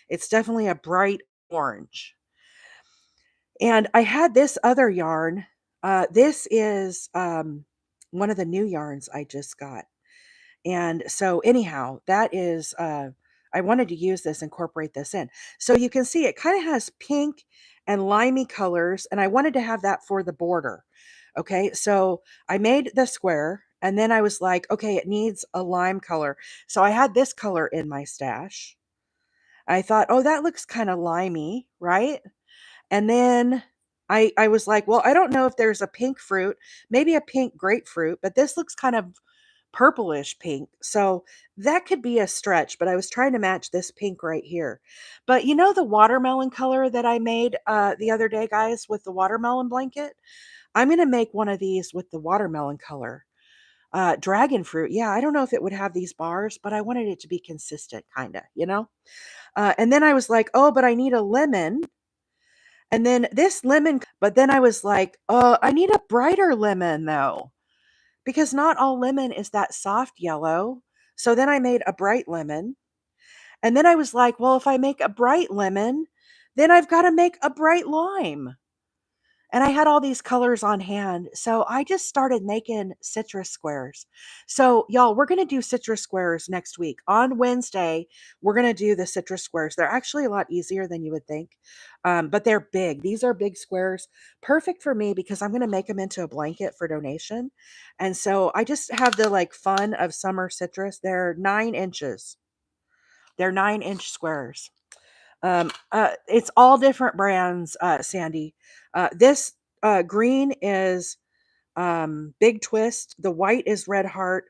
It's definitely a bright orange. And I had this other yarn. This is one of the new yarns I just got. And so anyhow, that is I wanted to use this, incorporate this in. So you can see it kind of has pink and limey colors, and I wanted to have that for the border. Okay, so I made the square, and then I was like, okay, it needs a lime color. So I had this color in my stash. I thought, oh, that looks kind of limey, right? And then I was like, well, I don't know if there's a pink fruit, maybe a pink grapefruit, but this looks kind of purplish pink. So that could be a stretch, but I was trying to match this pink right here. But you know the watermelon color that I made the other day, guys, with the watermelon blanket? I'm going to make one of these with the watermelon color. Dragon fruit. Yeah, I don't know if it would have these bars, but I wanted it to be consistent, kind of. And then I was like, oh, but I need a lemon. And then this lemon, but then I was like, I need a brighter lemon though, because not all lemon is that soft yellow. So then I made a bright lemon. And then I was like, well, if I make a bright lemon, then I've got to make a bright lime. And I had all these colors on hand. So I just started making citrus squares. So, y'all, we're going to do citrus squares next week. On Wednesday, we're going to do the citrus squares. They're actually a lot easier than you would think, but they're big. These are big squares, perfect for me because I'm going to make them into a blanket for donation. And so I just have the like fun of summer citrus. They're 9 inches. They're 9 inch squares. It's all different brands, Sandy. This green is Big Twist. The white is Red Heart.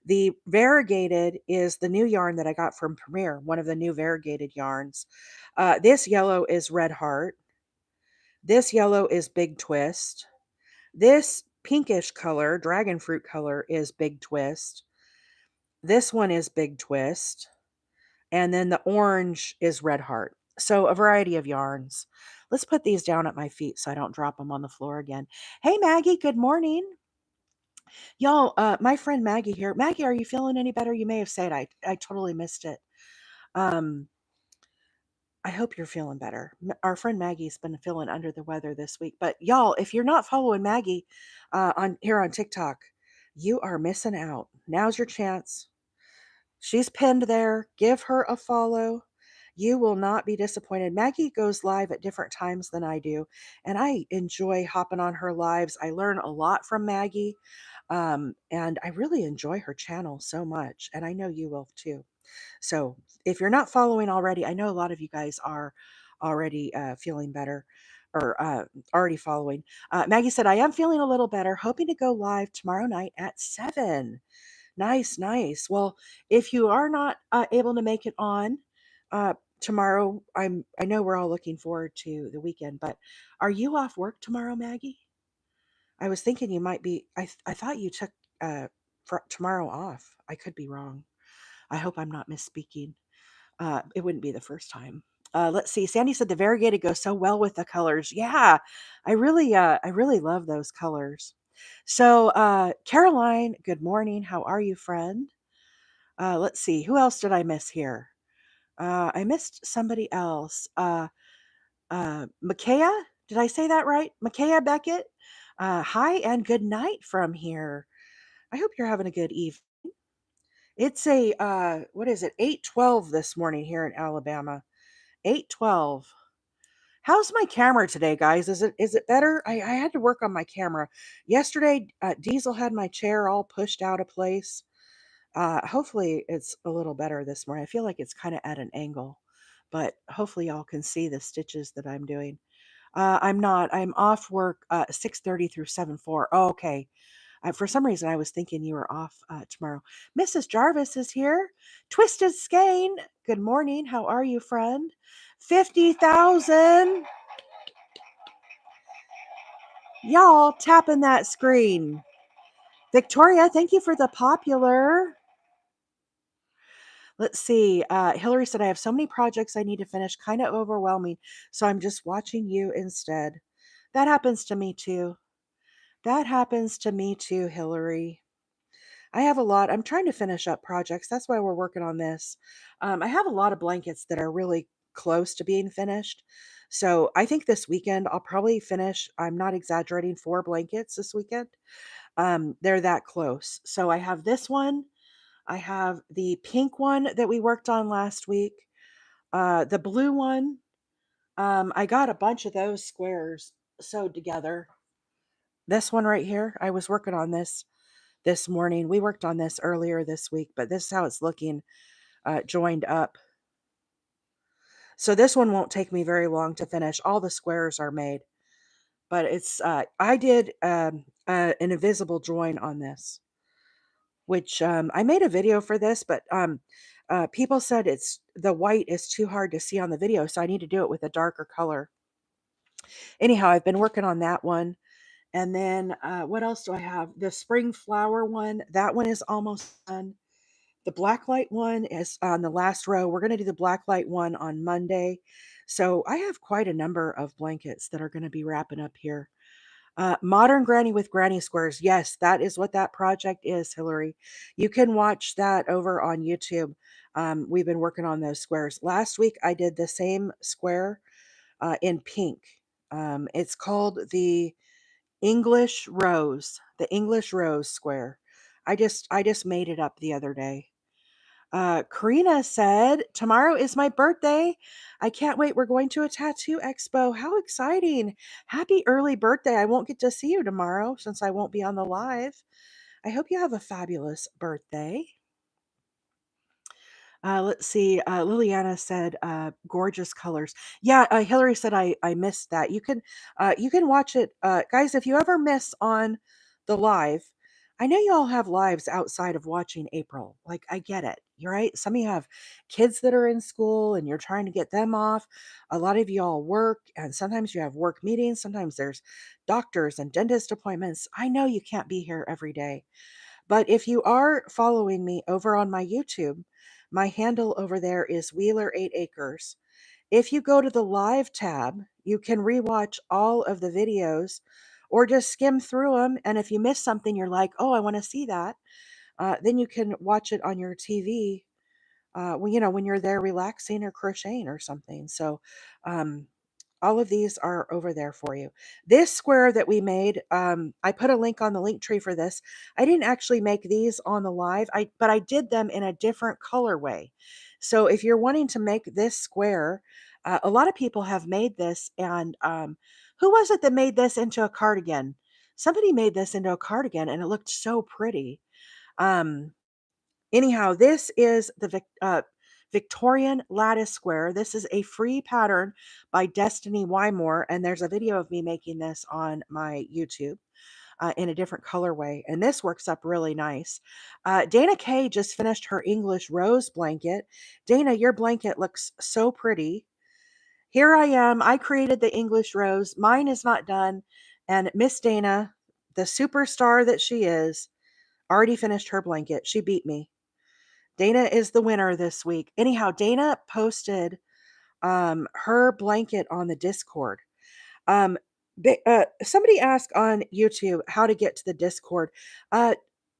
The variegated is the new yarn that I got from Premier, one of the new variegated yarns. This yellow is Red Heart. This yellow is Big Twist. This pinkish color, dragon fruit color, is Big Twist. This one is Big Twist. And then the orange is Red Heart. So a variety of yarns. Let's put these down at my feet so I don't drop them on the floor again. Hey, Maggie, good morning. Y'all, my friend Maggie here. Maggie, are you feeling any better? You may have said I totally missed it. Um, I hope you're feeling better. Our friend Maggie's been feeling under the weather this week. But y'all, if you're not following Maggie on here on TikTok, you are missing out. Now's your chance. She's pinned there. Give her a follow. You will not be disappointed. Maggie goes live at different times than I do, and I enjoy hopping on her lives. I learn a lot from Maggie, and I really enjoy her channel so much, and I know you will too. So if you're not following already, I know a lot of you guys are already feeling better or already following. Maggie said, I am feeling a little better, hoping to go live tomorrow night at 7. Nice, nice. Well, if you are not able to make it on tomorrow, I know we're all looking forward to the weekend, but are you off work tomorrow, Maggie? I was thinking you might be. I thought you took tomorrow off. I could be wrong. I hope I'm not misspeaking. It wouldn't be the first time. Let's see. Sandy said the variegated goes so well with the colors. Yeah, I really love those colors. So, Caroline, good morning. How are you, friend? Let's see. Who else did I miss here? I missed somebody else. Micaiah, did I say that right? Micaiah Beckett. Hi and good night from here. I hope you're having a good evening. It's a what is it? 8:12 this morning here in Alabama. 8:12. How's my camera today, guys? Is it better? I had to work on my camera. Yesterday, Diesel had my chair all pushed out of place. Hopefully it's a little better this morning. I feel like it's kind of at an angle, but hopefully y'all can see the stitches that I'm doing. I'm not. I'm off work 6:30 through 7:4. Oh, okay. For some reason, I was thinking you were off tomorrow. Mrs. Jarvis is here. Twisted Skein. Good morning. How are you, friend? 50,000. Y'all tapping that screen. Victoria, thank you for the popular. Let's see. Hillary said, I have so many projects I need to finish, kind of overwhelming. So I'm just watching you instead. That happens to me too. That happens to me too, Hillary. I have a lot. I'm trying to finish up projects. That's why we're working on this. I have a lot of blankets that are really close to being finished. So I think this weekend I'll probably finish. I'm not exaggerating, 4 blankets this weekend. They're that close. So I have this one. I have the pink one that we worked on last week. The blue one. I got a bunch of those squares sewed together. This one right here. I was working on this morning. We worked on this earlier this week, but this is how it's looking joined up. So this one won't take me very long to finish. All the squares are made, but it's I did an invisible join on this, which I made a video for this, but people said it's the white is too hard to see on the video, so I need to do it with a darker color. Anyhow, I've been working on that one. And then what else do I have? The spring flower one. That one is almost done. The blacklight one is on the last row. We're going to do the blacklight one on Monday. So I have quite a number of blankets that are going to be wrapping up here. Modern Granny with Granny Squares. Yes, that is what that project is, Hillary. You can watch that over on YouTube. We've been working on those squares. Last week I did the same square in pink. It's called the English Rose, the English Rose square. I just made it up the other day. Karina said, tomorrow is my birthday. I can't wait. We're going to a tattoo expo. How exciting. Happy early birthday. I won't get to see you tomorrow since I won't be on the live. I hope you have a fabulous birthday. Let's see. Liliana said, "Gorgeous colors." Yeah, Hillary said I missed that. You can watch it, guys. If you ever miss on the live, I know you all have lives outside of watching April. Like I get it. You're right. Some of you have kids that are in school, and you're trying to get them off. A lot of you all work, and sometimes you have work meetings. Sometimes there's doctors and dentist appointments. I know you can't be here every day. But if you are following me over on my YouTube, my handle over there is Wheeler 8 Acres. If you go to the live tab, you can rewatch all of the videos or just skim through them. And if you miss something, you're like, oh, I want to see that. Then you can watch it on your TV when you're there relaxing or crocheting or something. So, um, all of these are over there for you. This square that we made, I put a link on the link tree for this. I didn't actually make these on the live, but I did them in a different colorway. So if you're wanting to make this square, a lot of people have made this. And who was it that made this into a cardigan? Somebody made this into a cardigan, and it looked so pretty. Um, Anyhow, this is the Victorian lattice square. This is a free pattern by Destany Wymore, and there's a video of me making this on my YouTube in a different colorway, and this works up really nice. Dana Kay just finished her English rose blanket. Dana, your blanket looks so pretty. Here I am. I created the English rose. Mine is not done, and Miss Dana, the superstar that she is, already finished her blanket. She beat me. Dana is the winner this week. Anyhow, Dana posted her blanket on the Discord. Um, Somebody asked on YouTube how to get to the Discord. Uh,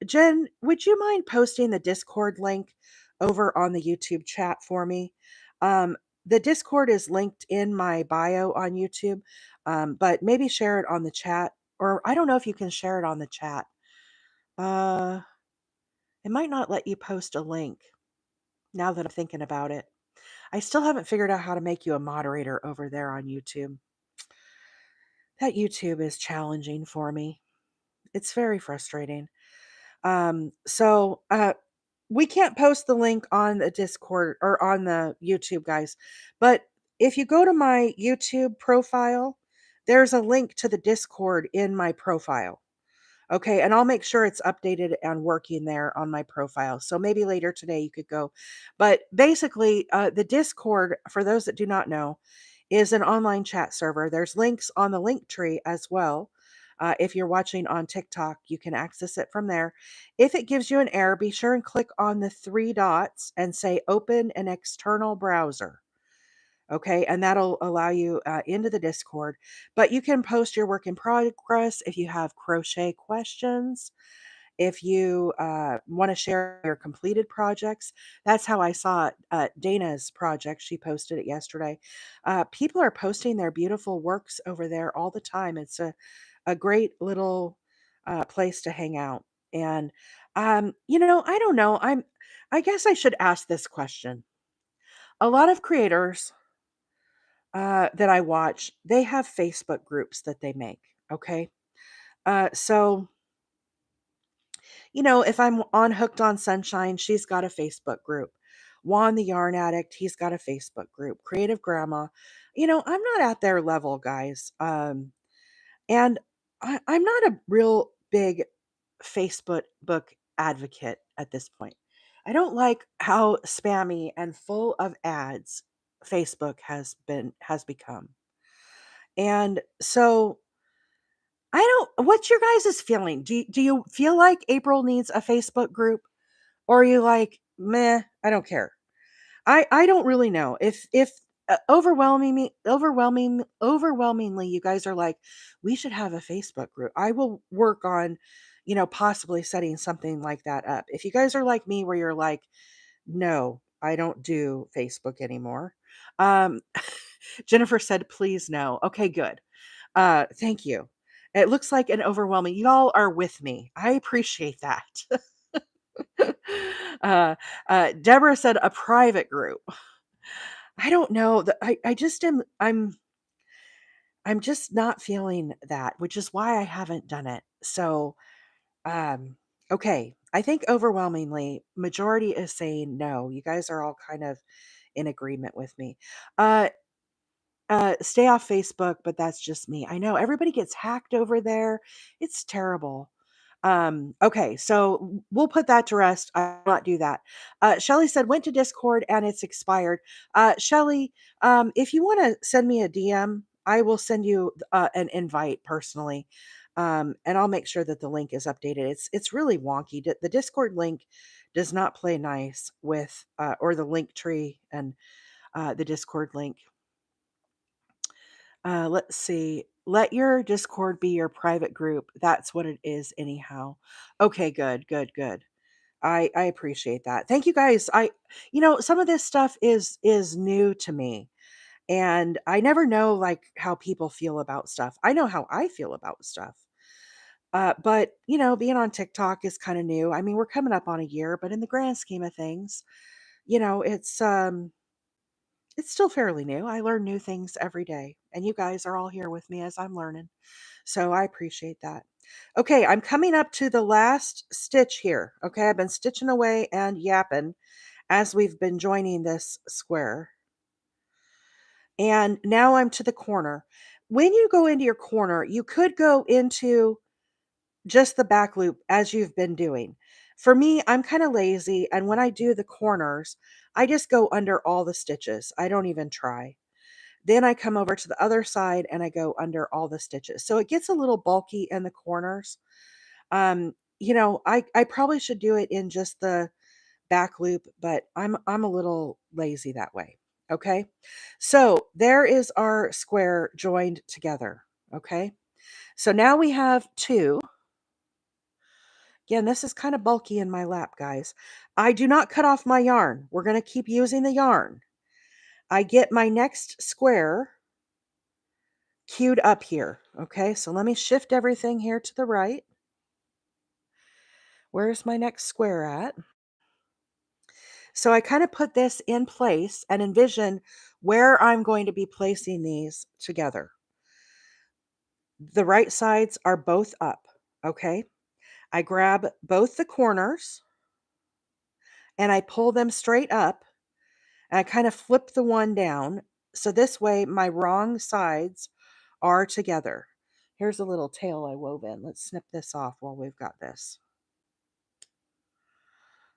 Jen, would you mind posting the Discord link over on the YouTube chat for me? The Discord is linked in my bio on YouTube, but maybe share it on the chat, or I don't know if you can share it on the chat. Uh, it might not let you post a link now that I'm thinking about it. I still haven't figured out how to make you a moderator over there on YouTube. That YouTube is challenging for me. It's very frustrating. So we can't post the link on the Discord or on the YouTube, guys. But if you go to my YouTube profile, there's a link to the Discord in my profile. Okay, and I'll make sure it's updated and working there on my profile. So maybe later today you could go. But basically, the Discord, for those that do not know, is an online chat server. There's links on the link tree as well. If you're watching on TikTok, you can access it from there. If it gives you an error, be sure and click on the three dots and say open an external browser. Okay, and that'll allow you into the Discord. But you can post your work in progress if you have crochet questions, if you want to share your completed projects. That's how I saw Dana's project. She posted it yesterday. People are posting their beautiful works over there all the time. It's a great little place to hang out. And I don't know. I guess I should ask this question. A lot of creators that I watch, they have Facebook groups that they make. Okay. So if I'm on Hooked on Sunshine, she's got a Facebook group. Juan the Yarn Addict, he's got a Facebook group. Creative Grandma, I'm not at their level, guys. And I'm not a real big Facebook book advocate at this point. I don't like how spammy and full of ads Facebook has become. And so I don't what's your guys' feeling? Do you feel like April needs a Facebook group? Or are you like, meh, I don't care? I don't really know. If overwhelmingly you guys are like, we should have a Facebook group. I will work on, possibly setting something like that up. If you guys are like me where you're like, no, I don't do Facebook anymore. Um Jennifer said, please no. Okay, good. Thank you. It looks like an overwhelming. Y'all are with me. I appreciate that. uh, Deborah said a private group. I don't know. I just am. I'm just not feeling that, which is why I haven't done it. So, um, okay. I think overwhelmingly, majority is saying no. You guys are all kind of in agreement with me. Uh, stay off Facebook, but that's just me. I know everybody gets hacked over there. It's terrible. Okay, so we'll put that to rest. I will not do that. Shelly said, went to Discord and it's expired. Shelly, if you want to send me a DM, I will send you an invite personally. And I'll make sure that the link is updated. It's really wonky. The Discord link does not play nice with or the link tree and the Discord link. Let's see. Let your Discord be your private group. That's what it is, anyhow. Okay, good, good, good. I appreciate that. Thank you guys. Some of this stuff is new to me, and I never know like how people feel about stuff. I know how I feel about stuff. But being on TikTok is kind of new. I mean, we're coming up on a year, but in the grand scheme of things, you know, it's um it's still fairly new. I learn new things every day, and you guys are all here with me as I'm learning. So I appreciate that. Okay, I'm coming up to the last stitch here. Okay, I've been stitching away and yapping as we've been joining this square. And now I'm to the corner. When you go into your corner, you could go into just the back loop as you've been doing. For me, I'm kind of lazy, and when I do the corners, I just go under all the stitches. I don't even try. Then I come over to the other side and I go under all the stitches. So it gets a little bulky in the corners. I probably should do it in just the back loop, but I'm a little lazy that way. Okay. So there is our square joined together. Okay. So now we have two. Again, this is kind of bulky in my lap, guys. I do not cut off my yarn. We're going to keep using the yarn. I get my next square queued up here. Okay, so let me shift everything here to the right. Where's my next square at? So I kind of put this in place and envision where I'm going to be placing these together. The right sides are both up, okay? I grab both the corners and I pull them straight up and I kind of flip the one down. So this way my wrong sides are together. Here's a little tail I wove in. Let's snip this off while we've got this.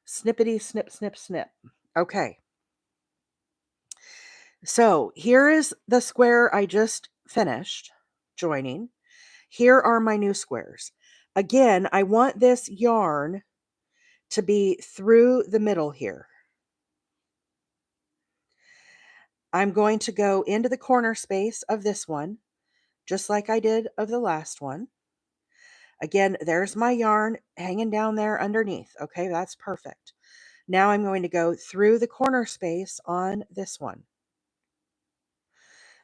Snippity, snip, snip, snip. Okay. So here is the square I just finished joining. Here are my new squares. Again, I want this yarn to be through the middle here. I'm going to go into the corner space of this one, just like I did of the last one. Again, there's my yarn hanging down there underneath. Okay, that's perfect. Now I'm going to go through the corner space on this one.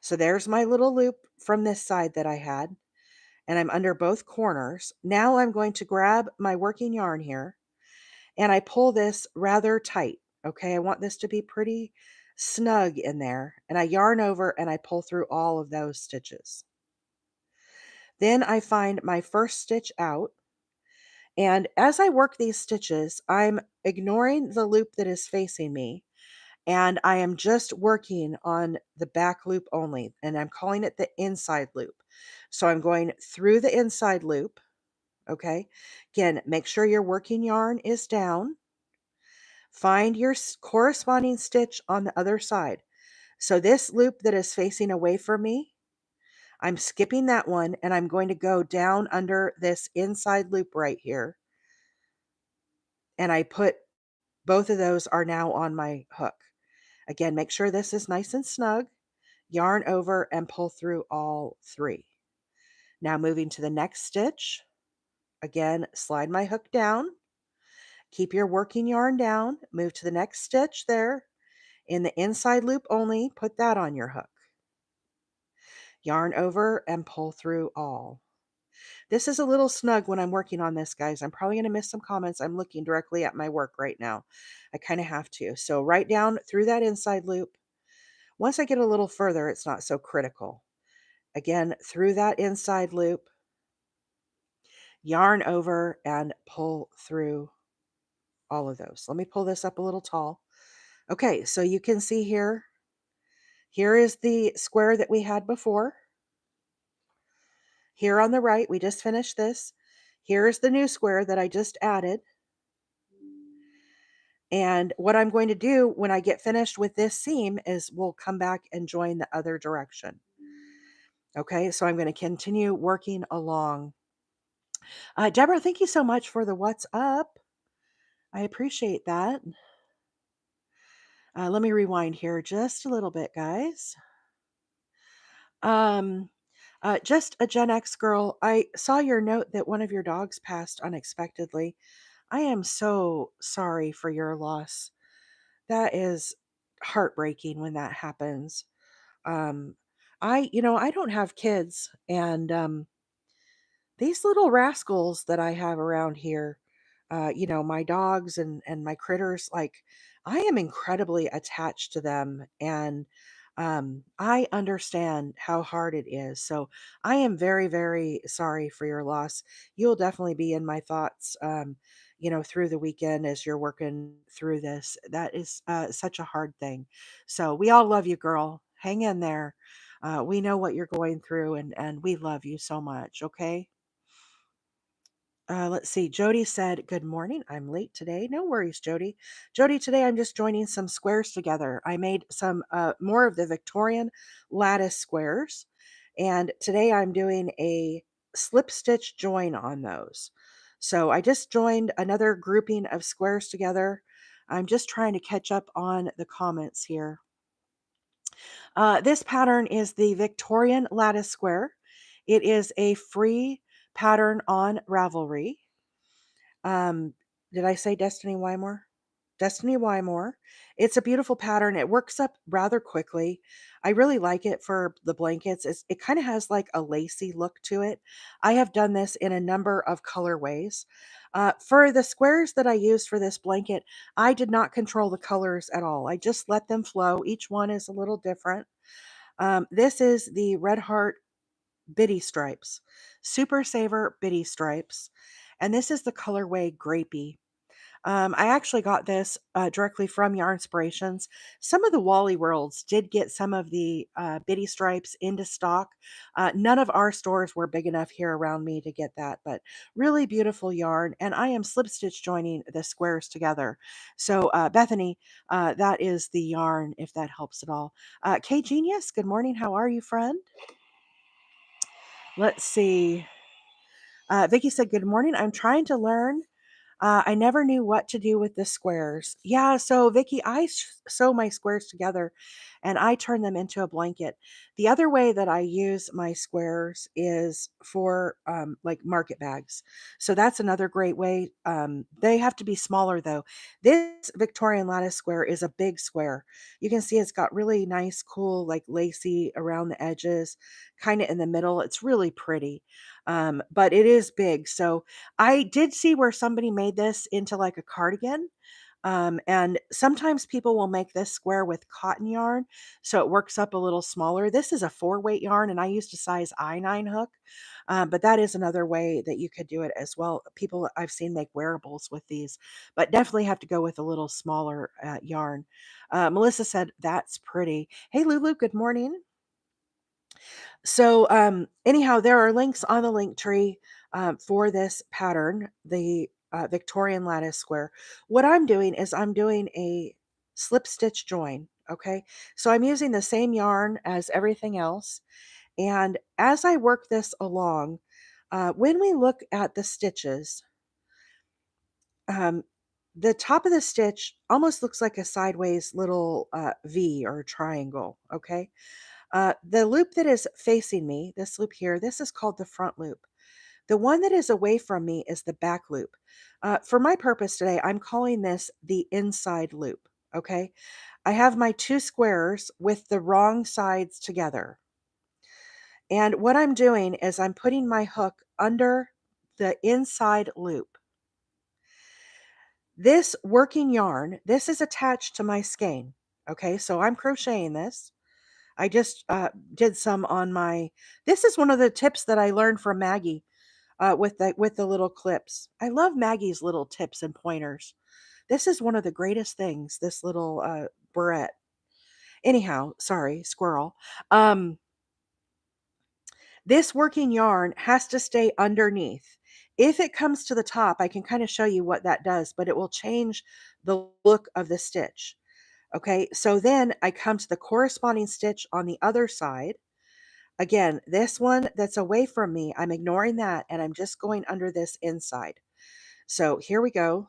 So there's my little loop from this side that I had, and I'm under both corners. Now I'm going to grab my working yarn here and I pull this rather tight. Okay, I want this to be pretty snug in there, and I yarn over and I pull through all of those stitches. Then I find my first stitch out, and as I work these stitches, I'm ignoring the loop that is facing me, and I am just working on the back loop only, and I'm calling it the inside loop. So I'm going through the inside loop, okay? Again, make sure your working yarn is down. Find your corresponding stitch on the other side. So this loop that is facing away from me, I'm skipping that one and I'm going to go down under this inside loop right here. And I put both of those are now on my hook. Again, make sure this is nice and snug. Yarn over and pull through all three. Now moving to the next stitch. Again, slide my hook down. Keep your working yarn down. Move to the next stitch there. In the inside loop only, put that on your hook. Yarn over and pull through all. This is a little snug when I'm working on this, guys. I'm probably going to miss some comments. I'm looking directly at my work right now. I kind of have to. So right down through that inside loop. Once I get a little further, it's not so critical. Again, through that inside loop, yarn over and pull through all of those. Let me pull this up a little tall. Okay, so you can see here, here is the square that we had before. Here on the right, we just finished this. Here's the new square that I just added. And what I'm going to do when I get finished with this seam is we'll come back and join the other direction. Okay, so I'm going to continue working along. Deborah, thank you so much for the what's up. I appreciate that. Let me rewind here just a little bit, guys. Um, just a Gen X girl. I saw your note that one of your dogs passed unexpectedly. I am so sorry for your loss. That is heartbreaking when that happens. Um, I don't have kids, and these little rascals that I have around here, my dogs and my critters, like I am incredibly attached to them, and I understand how hard it is. So I am very, very sorry for your loss. You'll definitely be in my thoughts, through the weekend as you're working through this. That is such a hard thing. So we all love you, girl. Hang in there. We know what you're going through, and we love you so much. Okay. Let's see. Jody said, "Good morning. I'm late today. No worries, Jody. Jody, today I'm just joining some squares together. I made some more of the Victorian lattice squares, and today I'm doing a slip stitch join on those. So I just joined another grouping of squares together. I'm just trying to catch up on the comments here. This pattern is the Victorian lattice square. It is a free pattern on Ravelry. Um, did I say Destiny Wymore? Destiny Wymore. It's a beautiful pattern. It works up rather quickly. I really like it for the blankets. It kind of has like a lacy look to it. I have done this in a number of colorways. For the squares that I used for this blanket, I did not control the colors at all. I just let them flow. Each one is a little different. This is the Red Heart Biddy Stripes, Super Saver Biddy Stripes, and this is the colorway Grapey. I actually got this directly from Yarn Inspirations. Some of the Wally Worlds did get some of the Biddy Stripes into stock. None of our stores were big enough here around me to get that, but really beautiful yarn. And I am slip stitch joining the squares together. So, Bethany, that is the yarn, if that helps at all. K Genius, good morning. How are you, friend? Let's see. Vicky said, good morning. I'm trying to learn. I never knew what to do with the squares. Yeah, so Vicky, sew my squares together and I turn them into a blanket. The other way that I use my squares is for like market bags. So that's another great way. They have to be smaller though. This Victorian lattice square is a big square. You can see it's got really nice, cool, like lacy around the edges, kind of in the middle. It's really pretty, but it is big. So I did see where somebody made this into like a cardigan. And sometimes people will make this square with cotton yarn, so it works up a little smaller. This is a 4-weight yarn, and I used a size I9 hook, but that is another way that you could do it as well. People I've seen make wearables with these, but definitely have to go with a little smaller yarn. Melissa said, that's pretty. Hey, Lulu, good morning. So, anyhow, there are links on the link tree for this pattern, the Victorian lattice square. What I'm doing is I'm doing a slip stitch join. Okay, so I'm using the same yarn as everything else. And as I work this along, when we look at the stitches, um, the top of the stitch almost looks like a sideways little V or triangle. Okay, the loop that is facing me, this loop here, this is called the front loop. The one that is away from me is the back loop. For my purpose today, I'm calling this the inside loop. Okay. I have my two squares with the wrong sides together. And what I'm doing is I'm putting my hook under the inside loop. This working yarn, this is attached to my skein. Okay. So I'm crocheting this. I just did some on my. This is one of the tips that I learned from Maggie with the little clips. I love Maggie's little tips and pointers. This is one of the greatest things. This little barrette. Anyhow, sorry, squirrel. Um, this working yarn has to stay underneath. If it comes to the top, I can kind of show you what that does, but it will change the look of the stitch. Okay, so then I come to the corresponding stitch on the other side. Again, this one that's away from me, I'm ignoring that and I'm just going under this inside. So here we go.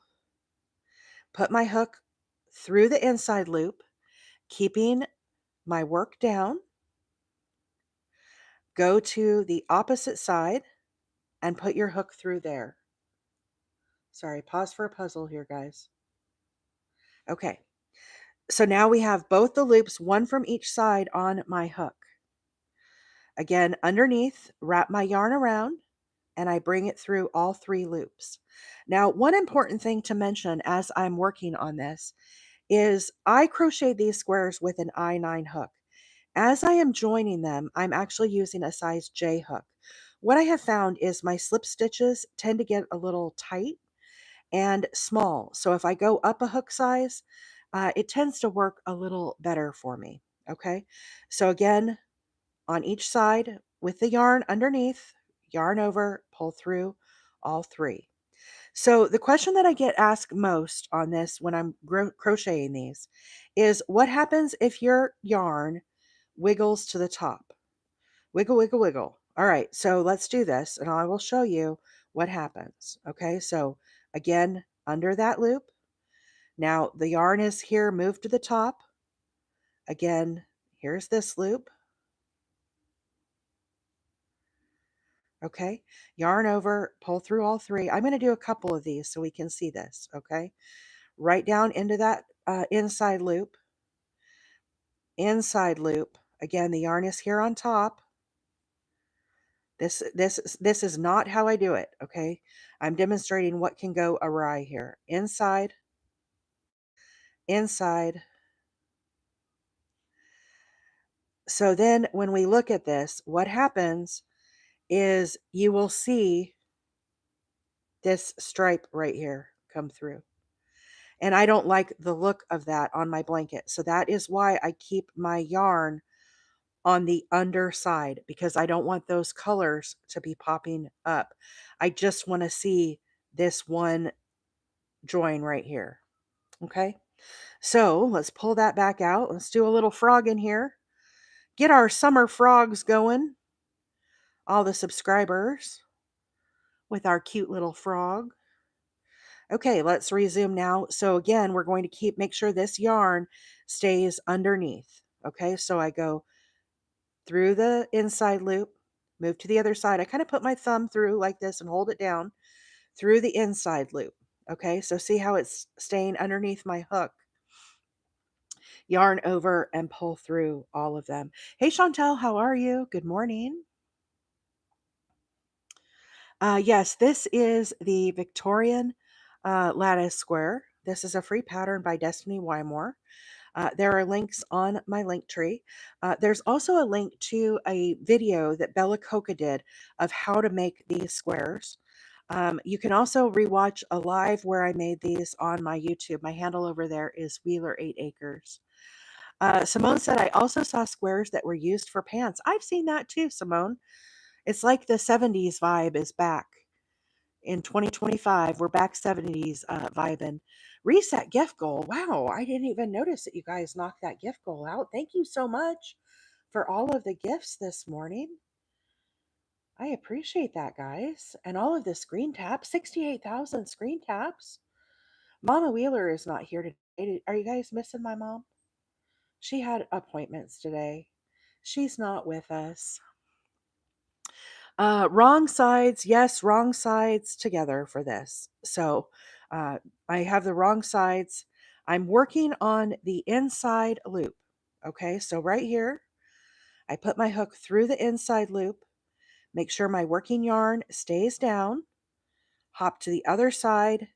Put my hook through the inside loop, keeping my work down. Go to the opposite side and put your hook through there. Sorry, pause for a puzzle here, guys. Okay, so now we have both the loops, one from each side on my hook. Again, underneath, wrap my yarn around, and I bring it through all 3 loops. Now, one important thing to mention as I'm working on this is I crochet these squares with an I9 hook. As I am joining them, I'm actually using a size J hook. What I have found is my slip stitches tend to get a little tight and small. So if I go up a hook size, it tends to work a little better for me. Okay. So again, on each side with the yarn underneath, yarn over, pull through all 3. So the question that I get asked most on this when I'm crocheting these is what happens if your yarn wiggles to the top? Wiggle, wiggle, wiggle. All right, so let's do this and I will show you what happens. Okay, so again, under that loop. Now the yarn is here, moved to the top. Again, here's this loop. Okay, yarn over, pull through all 3. I'm going to do a couple of these so we can see this. Okay, right down into that inside loop. Inside loop. Again, the yarn is here on top. This is not how I do it, okay? I'm demonstrating what can go awry here. Inside, inside. So then when we look at this, what happens is you will see this stripe right here come through. And I don't like the look of that on my blanket. So that is why I keep my yarn on the underside, because I don't want those colors to be popping up. I just want to see this one join right here. Okay. So let's pull that back out. Let's do a little frog in here. Get our summer frogs going. All the subscribers with our cute little frog. Okay, let's resume now. So again, we're going to make sure this yarn stays underneath. Okay, so I go through the inside loop, move to the other side. I kind of put my thumb through like this and hold it down through the inside loop. Okay, so see how it's staying underneath my hook. Yarn over and pull through all of them. Hey Chantel, how are you? Good morning. Yes, this is the Victorian lattice square. This is a free pattern by Destany Wymore. There are links on my link tree. There's also a link to a video that Bella Coca did of how to make these squares. You can also rewatch a live where I made these on my YouTube. My handle over there is Wheeler 8 Acres. Simone said, I also saw squares that were used for pants. I've seen that too, Simone. It's like the 70s vibe is back. In 2025, we're back 70s vibing. Reset gift goal. Wow, I didn't even notice that you guys knocked that gift goal out. Thank you so much for all of the gifts this morning. I appreciate that, guys. And all of the screen taps, 68,000 screen taps. Mama Wheeler is not here today. Are you guys missing my mom? She had appointments today. She's not with us. Wrong sides, yes, wrong sides together for this. So I have the wrong sides. I'm working on the inside loop. Okay, so right here, I put my hook through the inside loop, make sure my working yarn stays down, hop to the other side,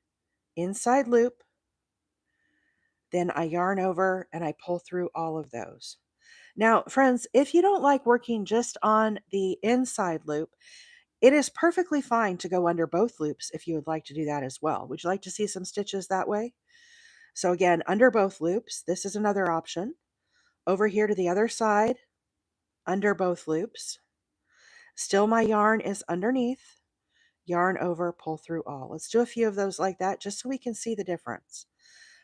inside loop, then I yarn over and I pull through all of those. Now, friends, if you don't like working just on the inside loop, it is perfectly fine to go under both loops if you would like to do that as well. Would you like to see some stitches that way? So again, under both loops, this is another option. Over here to the other side, under both loops. Still my yarn is underneath. Yarn over, pull through all. Let's do a few of those like that just so we can see the difference.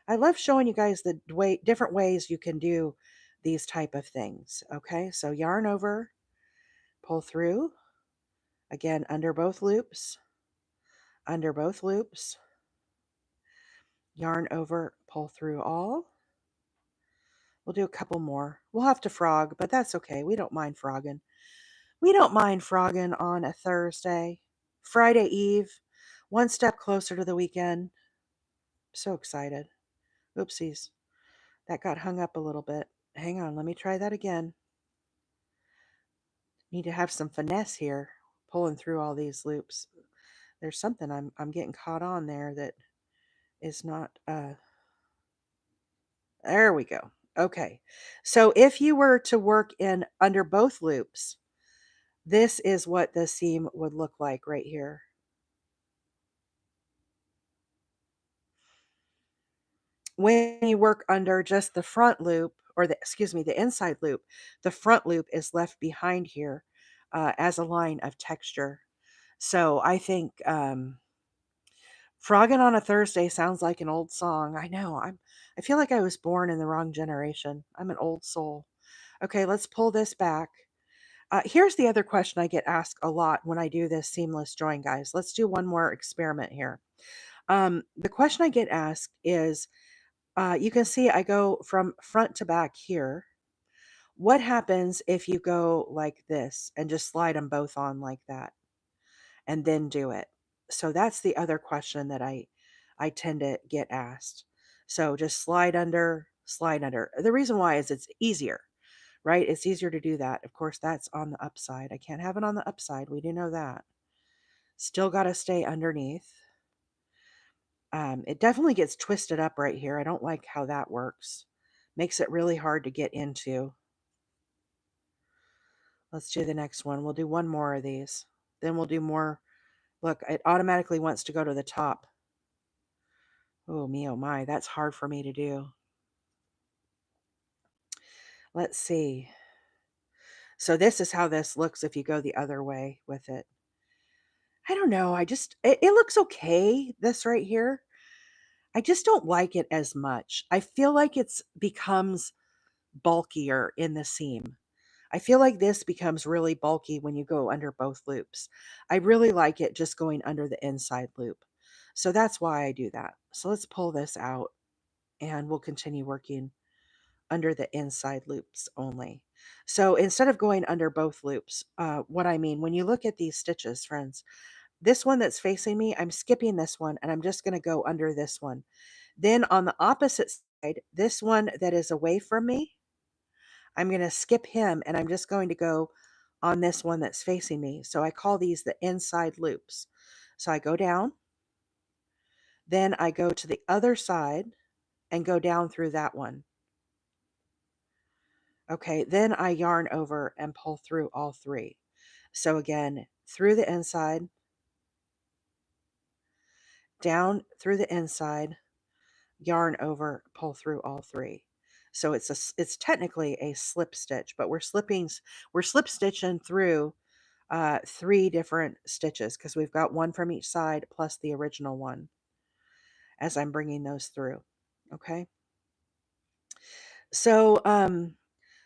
I love showing you guys the different ways you can do these type of things. Okay, so yarn over, pull through. Again, under both loops. Under both loops. Yarn over, pull through all. We'll do a couple more. We'll have to frog, but that's okay. We don't mind frogging. We don't mind frogging on a Thursday. Friday Eve, one step closer to the weekend. So excited. Oopsies. That got hung up a little bit. Hang on, let me try that again. Need to have some finesse here, pulling through all these loops. There's something I'm getting caught on there that is not there we go. Okay. So if you were to work in under both loops, this is what the seam would look like right here. When you work under just the front loop, or the inside loop, the front loop is left behind here as a line of texture. So I think frogging on a Thursday sounds like an old song. I know. I feel like I was born in the wrong generation. I'm an old soul. Okay, let's pull this back. Here's the other question I get asked a lot when I do this seamless join, guys. Let's do one more experiment here. The question I get asked is, you can see I go from front to back here. What happens if you go like this and just slide them both on like that and then do it? So that's the other question that I tend to get asked. So just slide under, slide under. The reason why is it's easier, right? It's easier to do that. Of course, that's on the upside. I can't have it on the upside. We do know that. Still got to stay underneath. It definitely gets twisted up right here. I don't like how that works. Makes it really hard to get into. Let's do the next one. We'll do one more of these. Then we'll do more. Look, it automatically wants to go to the top. Oh, me, oh my, that's hard for me to do. Let's see. So this is how this looks if you go the other way with it. I don't know. It looks okay, this right here. I just don't like it as much. I feel like it's becomes bulkier in the seam. I feel like this becomes really bulky when you go under both loops. I really like it just going under the inside loop. So that's why I do that. So let's pull this out and we'll continue working under the inside loops only. So instead of going under both loops, what I mean, when you look at these stitches, friends, this one that's facing me, I'm skipping this one and I'm just going to go under this one. Then on the opposite side, this one that is away from me, I'm going to skip him and I'm just going to go on this one that's facing me. So I call these the inside loops. So I go down, then I go to the other side and go down through that one. Okay, then I yarn over and pull through all three. So again, through the inside, down through the inside, yarn over, pull through all three. So it's technically a slip stitch, but we're slip stitching through three different stitches because we've got one from each side plus the original one as I'm bringing those through. Okay. So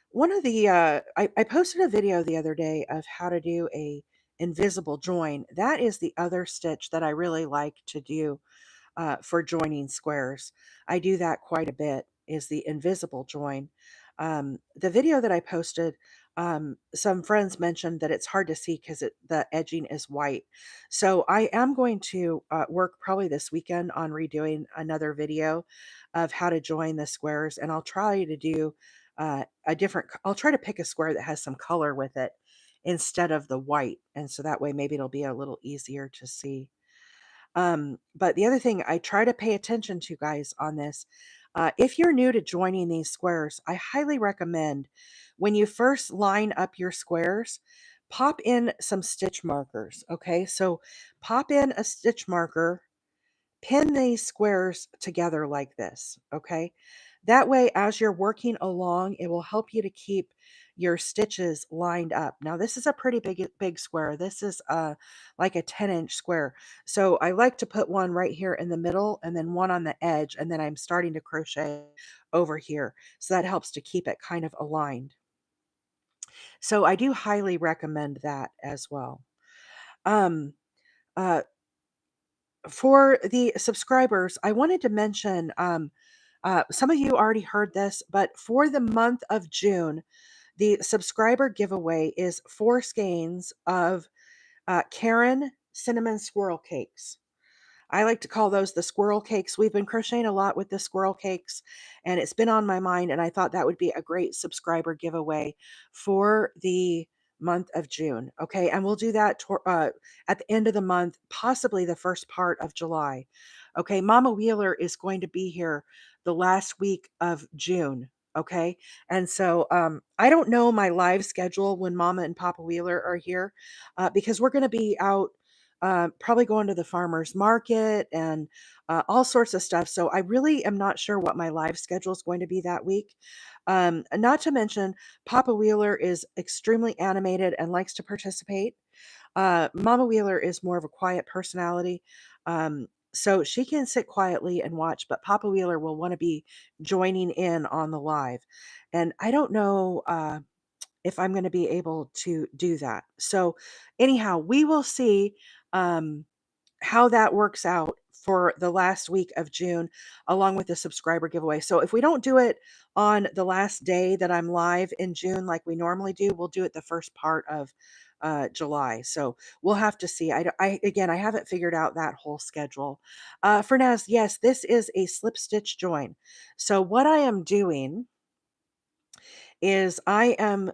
one of the I posted a video the other day of how to do a invisible join. That is the other stitch that I really like to do for joining squares. I do that quite a bit, is the invisible join. The video that I posted, some friends mentioned that it's hard to see because the edging is white. So I am going to work probably this weekend on redoing another video of how to join the squares, and I'll try to do I'll try to pick a square that has some color with it instead of the white, and so that way maybe it'll be a little easier to see. But the other thing I try to pay attention to, guys, on this, if you're new to joining these squares, I highly recommend when you first line up your squares, pop in some stitch markers. Okay, so pop in a stitch marker, pin these squares together like this. Okay, that way, as you're working along, it will help you to keep your stitches lined up. Now, this is a pretty big square. This is like a 10-inch square. So I like to put one right here in the middle and then one on the edge. And then I'm starting to crochet over here. So that helps to keep it kind of aligned. So I do highly recommend that as well. Um, uh, for the subscribers, I wanted to mention some of you already heard this, but for the month of June, the subscriber giveaway is 4 skeins of Karen cinnamon squirrel cakes. I like to call those the squirrel cakes. We've been crocheting a lot with the squirrel cakes, and it's been on my mind, and I thought that would be a great subscriber giveaway for the month of June. Okay, and we'll do that at the end of the month, possibly the first part of July. Okay, Mama Wheeler is going to be here the last week of June. Okay, and so I don't know my live schedule when Mama and Papa Wheeler are here because we're going to be out probably going to the farmer's market and all sorts of stuff. So I really am not sure what my live schedule is going to be that week. Not to mention, Papa Wheeler is extremely animated and likes to participate. Mama Wheeler is more of a quiet personality. So she can sit quietly and watch, but Papa Wheeler will want to be joining in on the live. And I don't know if I'm going to be able to do that. So, anyhow, we will see um, how that works out for the last week of June, along with the subscriber giveaway. So, if we don't do it on the last day that I'm live in June, like we normally do, we'll do it the first part of July. So we'll have to see. Again, I haven't figured out that whole schedule. For now, yes, this is a slip stitch join. So what I am doing is I am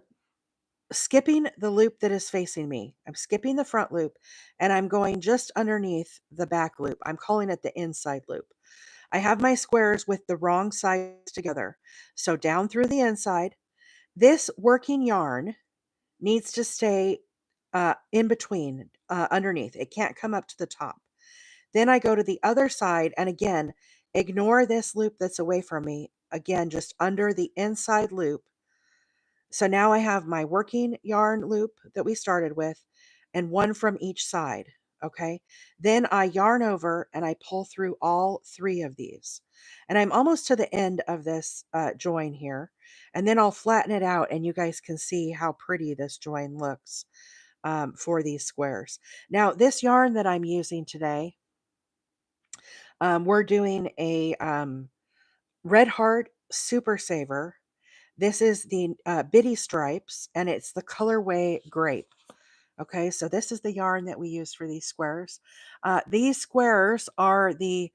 skipping the loop that is facing me. I'm skipping the front loop and I'm going just underneath the back loop. I'm calling it the inside loop. I have my squares with the wrong sides together. So down through the inside, this working yarn needs to stay in between, underneath. It can't come up to the top. Then I go to the other side and again, ignore this loop that's away from me. Again, just under the inside loop. So now I have my working yarn loop that we started with and one from each side. Okay. Then I yarn over and I pull through all three of these. And I'm almost to the end of this join here. And then I'll flatten it out and you guys can see how pretty this join looks for these squares. Now, this yarn that I'm using today, we're doing a Red Heart Super Saver. This is the Bitty Stripes, and it's the Colorway Grape. Okay, so this is the yarn that we use for these squares. These squares are the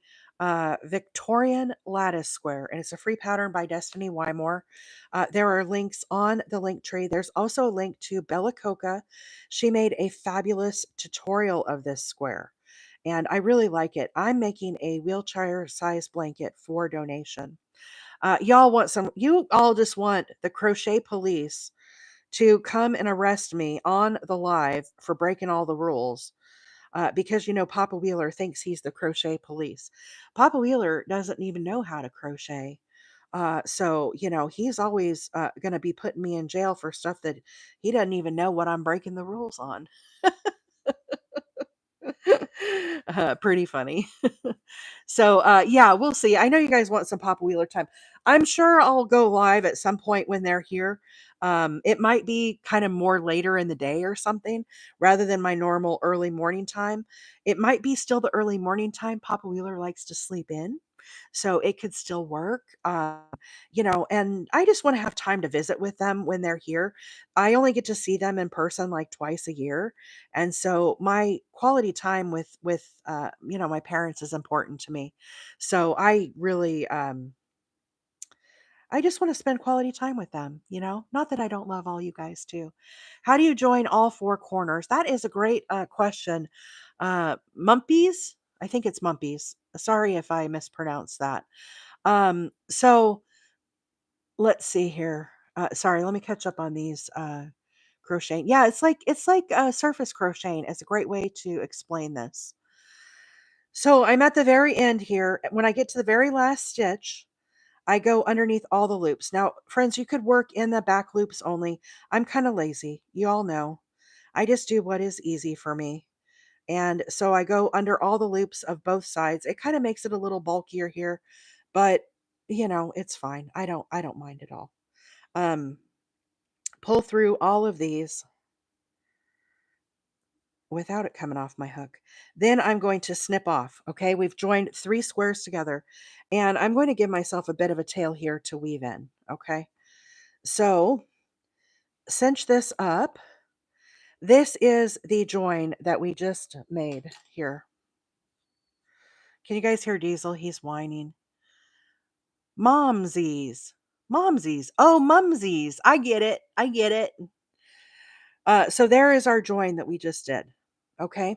Victorian Lattice square, and it's a free pattern by Destany Wymore. There are links on the link tree. There's also a link to Bella Coca. She made a fabulous tutorial of this square, and I really like it. I'm making a wheelchair size blanket for donation. You all just want the crochet police to come and arrest me on the live for breaking all the rules. Because, Papa Wheeler thinks he's the crochet police. Papa Wheeler doesn't even know how to crochet. So, he's always going to be putting me in jail for stuff that he doesn't even know what I'm breaking the rules on. Pretty funny. So, yeah, we'll see. I know you guys want some Papa Wheeler time. I'm sure I'll go live at some point when they're here. It might be kind of more later in the day or something rather than my normal early morning time. It might be still the early morning time Papa Wheeler likes to sleep in. So it could still work. And I just want to have time to visit with them when they're here. I only get to see them in person like twice a year. And so my quality time with my parents is important to me. So I really I just want to spend quality time with them. Not that I don't love all you guys too. How do you join all four corners? That is a great question. Mumpies? I think it's Mumpies. Sorry if I mispronounced that. So let's see here. Sorry, let me catch up on these crocheting. Yeah, it's like surface crocheting is a great way to explain this. So I'm at the very end here. When I get to the very last stitch, I go underneath all the loops. Now, friends, you could work in the back loops only. I'm kind of lazy. You all know. I just do what is easy for me. And so I go under all the loops of both sides. It kind of makes it a little bulkier here, but it's fine. I don't mind at all. Um, pull through all of these without it coming off my hook. Then I'm going to snip off. Okay, we've joined three squares together, and I'm going to give myself a bit of a tail here to weave in. Okay, so cinch this up. This is the join that we just made here. Can you guys hear Diesel? He's whining. Momsies. Momsies. Oh, mumsies. I get it. I get it. So there is our join that we just did. Okay.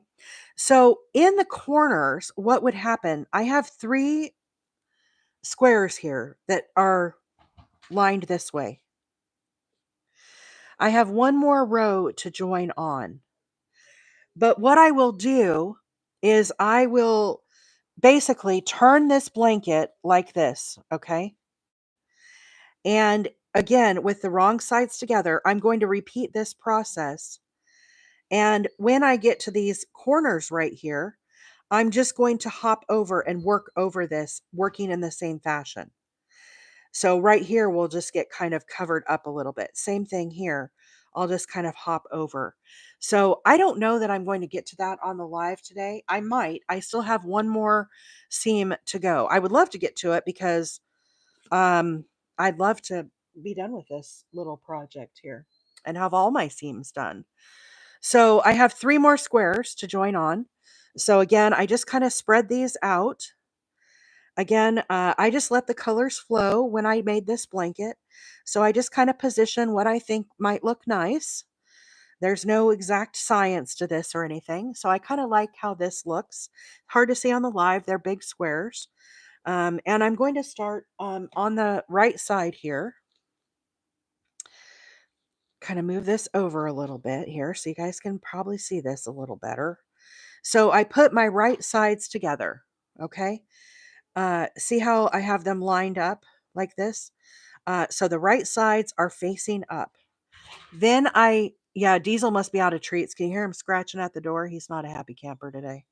So in the corners, what would happen? I have three squares here that are lined this way. I have one more row to join on. But what I will do is I will basically turn this blanket like this. Okay. And again, with the wrong sides together, I'm going to repeat this process. And when I get to these corners right here, I'm just going to hop over and work over this, working in the same fashion. So right here, we'll just get kind of covered up a little bit. Same thing here. I'll just kind of hop over. So I don't know that I'm going to get to that on the live today. I might. I still have one more seam to go. I would love to get to it because I'd love to be done with this little project here and have all my seams done. So I have 3 more squares to join on. So again, I just kind of spread these out. Again, I just let the colors flow when I made this blanket. So I just kind of position what I think might look nice. There's no exact science to this or anything. So I kind of like how this looks. Hard to see on the live, they're big squares. And I'm going to start on the right side here. Kind of move this over a little bit here so you guys can probably see this a little better. So I put my right sides together. Okay. See how I have them lined up like this? So the right sides are facing up. Then yeah, Diesel must be out of treats. Can you hear him scratching at the door? He's not a happy camper today.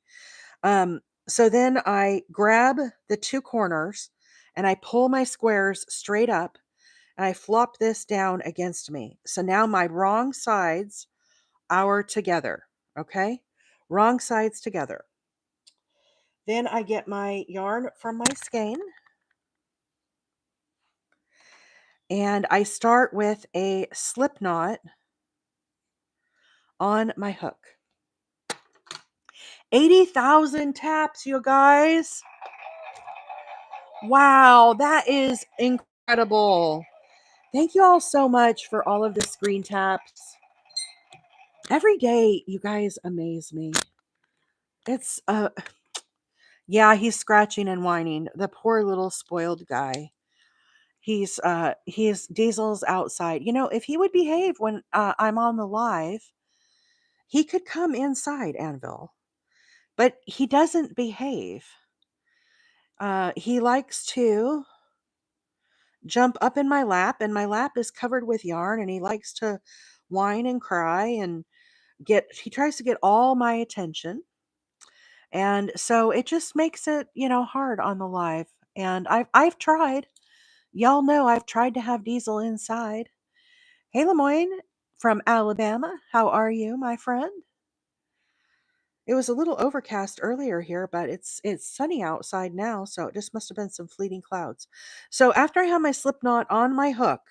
Um, so then I grab the 2 corners and I pull my squares straight up and I flop this down against me. So now my wrong sides are together. Okay. Wrong sides together. Then I get my yarn from my skein and I start with a slip knot on my hook. 80,000 taps, you guys. Wow, that is incredible. Thank you all so much for all of the screen taps. Every day, you guys amaze me. It's, yeah, he's scratching and whining. The poor little spoiled guy. He's Diesel's outside. You know, if he would behave when I'm on the live, he could come inside Anvil, but he doesn't behave. He likes to jump up in my lap, and my lap is covered with yarn, and he likes to whine and cry and he tries to get all my attention. And so it just makes it, hard on the live. And I've tried. Y'all know I've tried to have Diesel inside. Hey, Lemoyne from Alabama. How are you, my friend? It was a little overcast earlier here, but it's sunny outside now, so it just must have been some fleeting clouds. So after I have my slip knot on my hook,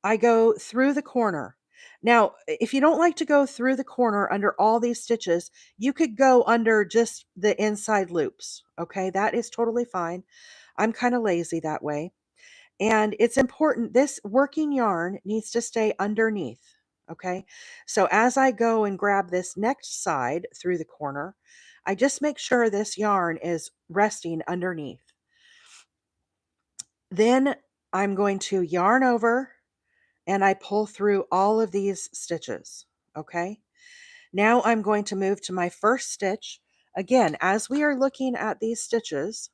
I go through the corner. Now, if you don't like to go through the corner under all these stitches, you could go under just the inside loops. Okay, that is totally fine. I'm kind of lazy that way. And it's important, this working yarn needs to stay underneath. Okay, so as I go and grab this next side through the corner, I just make sure this yarn is resting underneath. Then I'm going to yarn over and I pull through all of these stitches. Okay, now I'm going to move to my first stitch. Again, as we are looking at these stitches,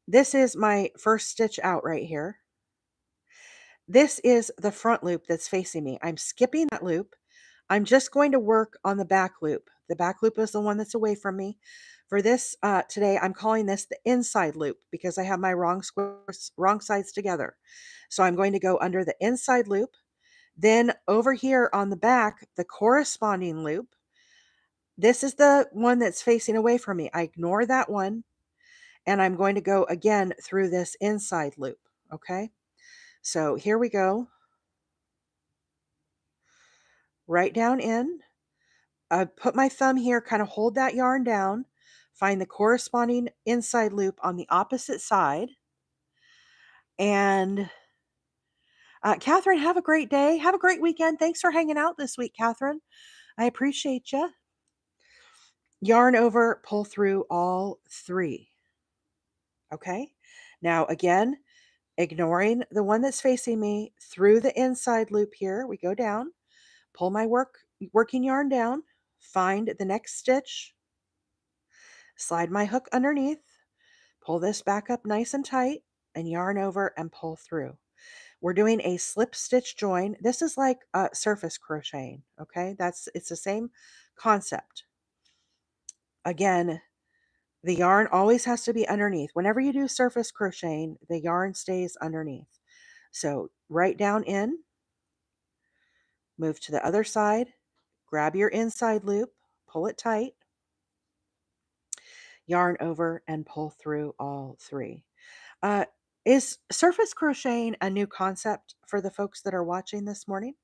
this is my first stitch out right here. This is the front loop that's facing me. I'm skipping that loop. I'm just going to work on the back loop. The back loop is the one that's away from me. For this today, I'm calling this the inside loop because I have my wrong sides together. So I'm going to go under the inside loop. Then over here on the back, the corresponding loop. This is the one that's facing away from me. I ignore that one. And I'm going to go again through this inside loop. Okay. So here we go. Right down in. I put my thumb here, kind of hold that yarn down, find the corresponding inside loop on the opposite side. And Catherine, have a great day. Have a great weekend. Thanks for hanging out this week, Catherine. I appreciate you. Yarn over, pull through all 3. Okay. Now, again, ignoring the one that's facing me through the inside loop here, we go down, pull my working yarn down, find the next stitch, slide my hook underneath, pull this back up nice and tight, and yarn over and pull through. We're doing a slip stitch join. This is like surface crocheting, okay? It's the same concept. Again, the yarn always has to be underneath. Whenever you do surface crocheting, the yarn stays underneath. So right down in, move to the other side, grab your inside loop, pull it tight, yarn over, and pull through all 3. Uh, is surface crocheting a new concept for the folks that are watching this morning?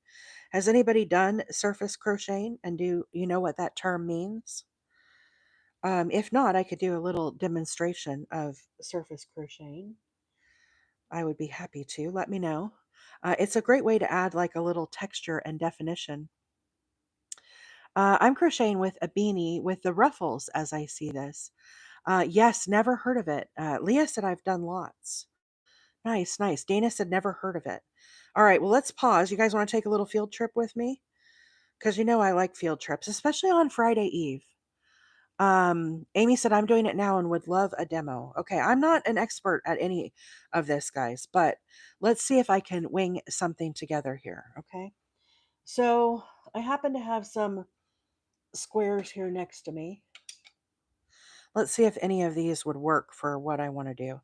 Has anybody done surface crocheting, and do you know what that term means? If not, I could do a little demonstration of surface crocheting. I would be happy to. Let me know. It's a great way to add like a little texture and definition. I'm crocheting with a beanie with the ruffles as I see this. Yes, never heard of it. Leah said I've done lots. Nice, nice. Dana said never heard of it. All right, well, let's pause. You guys want to take a little field trip with me? Because you know I like field trips, especially on Friday Eve. Amy said I'm doing it now and would love a demo. Okay, I'm not an expert at any of this, guys, but let's see if I can wing something together here. Okay, so I happen to have some squares here next to me. Let's see if any of these would work for what I want to do.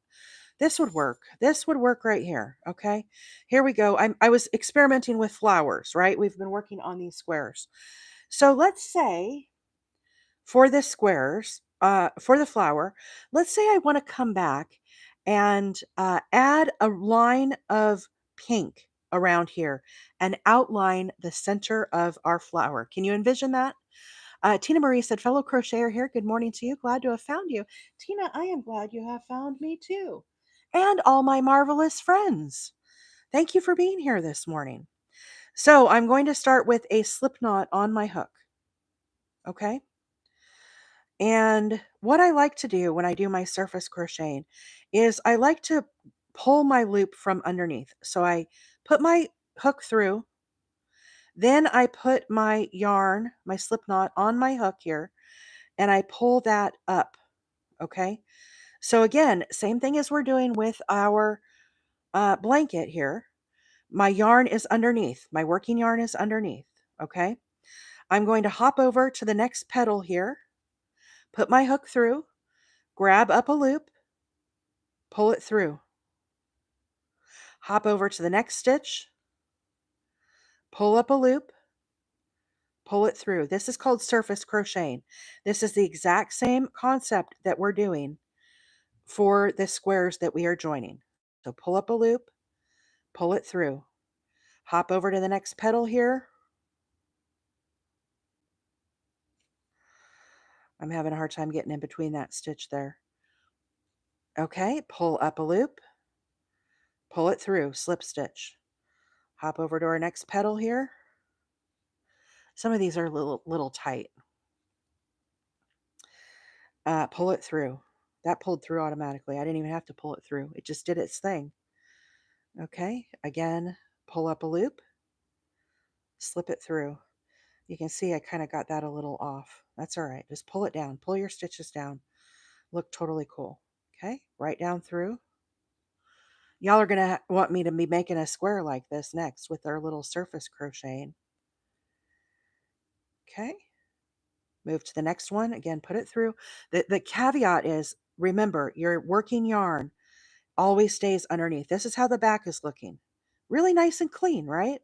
This would work. This would work right here. Okay, here we go. I was experimenting with flowers, right? We've been working on these squares. So let's say for the squares, for the flower, let's say I want to come back and add a line of pink around here and outline the center of our flower. Can you envision that? Tina Marie said, fellow crocheter here. Good morning to you. Glad to have found you. Tina, I am glad you have found me too. And all my marvelous friends. Thank you for being here this morning. So I'm going to start with a slip knot on my hook. Okay. And what I like to do when I do my surface crocheting is I like to pull my loop from underneath. So I put my hook through, then I put my yarn, my slip knot on my hook here, and I pull that up. Okay. So again, same thing as we're doing with our blanket here. My yarn is underneath. My working yarn is underneath. Okay. I'm going to hop over to the next petal here, put my hook through, grab up a loop, pull it through, hop over to the next stitch, pull up a loop, pull it through. This is called surface crocheting. This is the exact same concept that we're doing for the squares that we are joining. So pull up a loop, pull it through, hop over to the next petal here. I'm having a hard time getting in between that stitch there. Okay, pull up a loop, pull it through, slip stitch. Hop over to our next petal here. Some of these are a little tight. Pull it through. That pulled through automatically. I didn't even have to pull it through. It just did its thing. Okay, again, pull up a loop, slip it through. You can see I kind of got that a little off. That's all right. Just pull it down. Pull your stitches down. Look totally cool. Okay, right down through. Y'all are going to want me to be making a square like this next with our little surface crocheting. Okay, move to the next one. Again, put it through. The caveat is, remember, your working yarn always stays underneath. This is how the back is looking. Really nice and clean, right?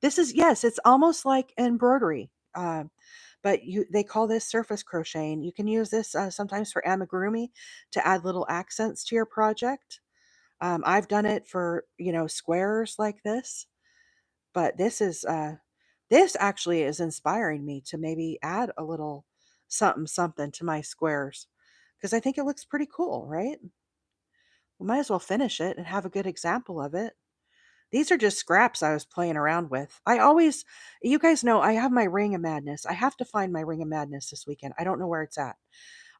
This is, yes, it's almost like embroidery. But they call this surface crocheting. You can use this sometimes for amigurumi to add little accents to your project. I've done it for, squares like this, but this actually is inspiring me to maybe add a little something to my squares because I think it looks pretty cool, right? We might as well finish it and have a good example of it. These are just scraps I was playing around with. You guys know I have my Ring of Madness. I have to find my Ring of Madness this weekend. I don't know where it's at.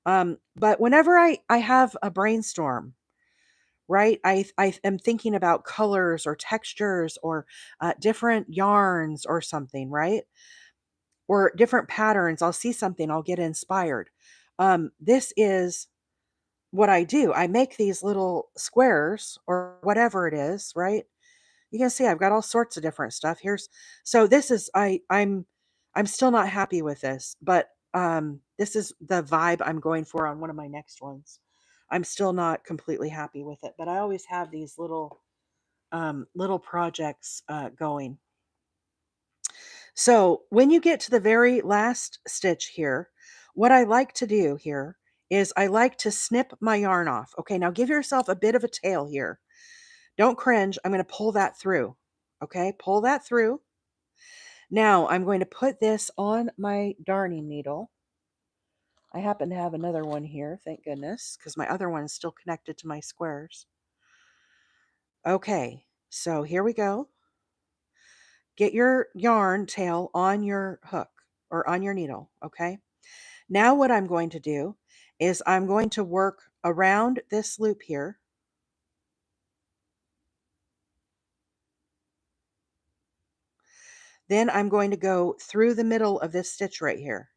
But whenever I have a brainstorm, right, I am thinking about colors or textures or different yarns or something, right? Or different patterns. I'll see something, I'll get inspired. This is what I do. I make these little squares or whatever it is, right? You can see I've got all sorts of different stuff. So this is I'm still not happy with this, but this is the vibe I'm going for on one of my next ones. I'm still not completely happy with it, but I always have these little projects going. So when you get to the very last stitch here, what I like to do here is I like to snip my yarn off. Okay, now give yourself a bit of a tail here. Don't cringe. I'm going to pull that through. Okay, pull that through. Now I'm going to put this on my darning needle. I happen to have another one here, thank goodness, because my other one is still connected to my squares. Okay, so here we go. Get your yarn tail on your hook or on your needle, okay? Now what I'm going to do is I'm going to work around this loop here. Then I'm going to go through the middle of this stitch right here.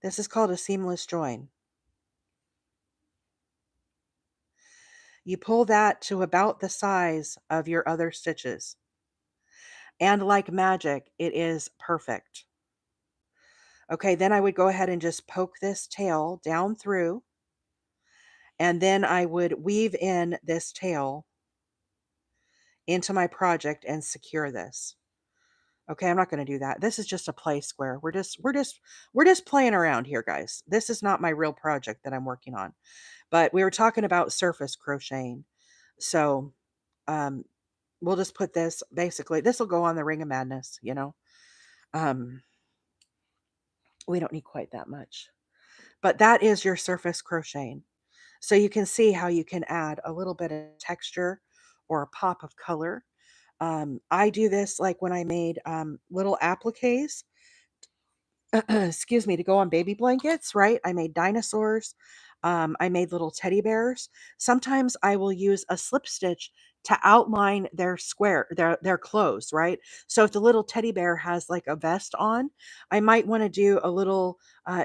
This is called a seamless join. You pull that to about the size of your other stitches. And like magic, it is perfect. Okay, then I would go ahead and just poke this tail down through, and then I would weave in this tail into my project and secure this. Okay, I'm not going to do that. This is just a play square. We're just playing around here, guys. This is not my real project that I'm working on. But we were talking about surface crocheting. So, um we'll just put this, basically this will go on the Ring of Madness, you know. Um we don't need quite that much. But that is your surface crocheting. So you can see how you can add a little bit of texture or a pop of color. I do this like when I made little appliques, excuse me, to go on baby blankets, right? I made dinosaurs. I made little teddy bears. Sometimes I will use a slip stitch to outline their square, their clothes, right? So if the little teddy bear has like a vest on, I might want to do a little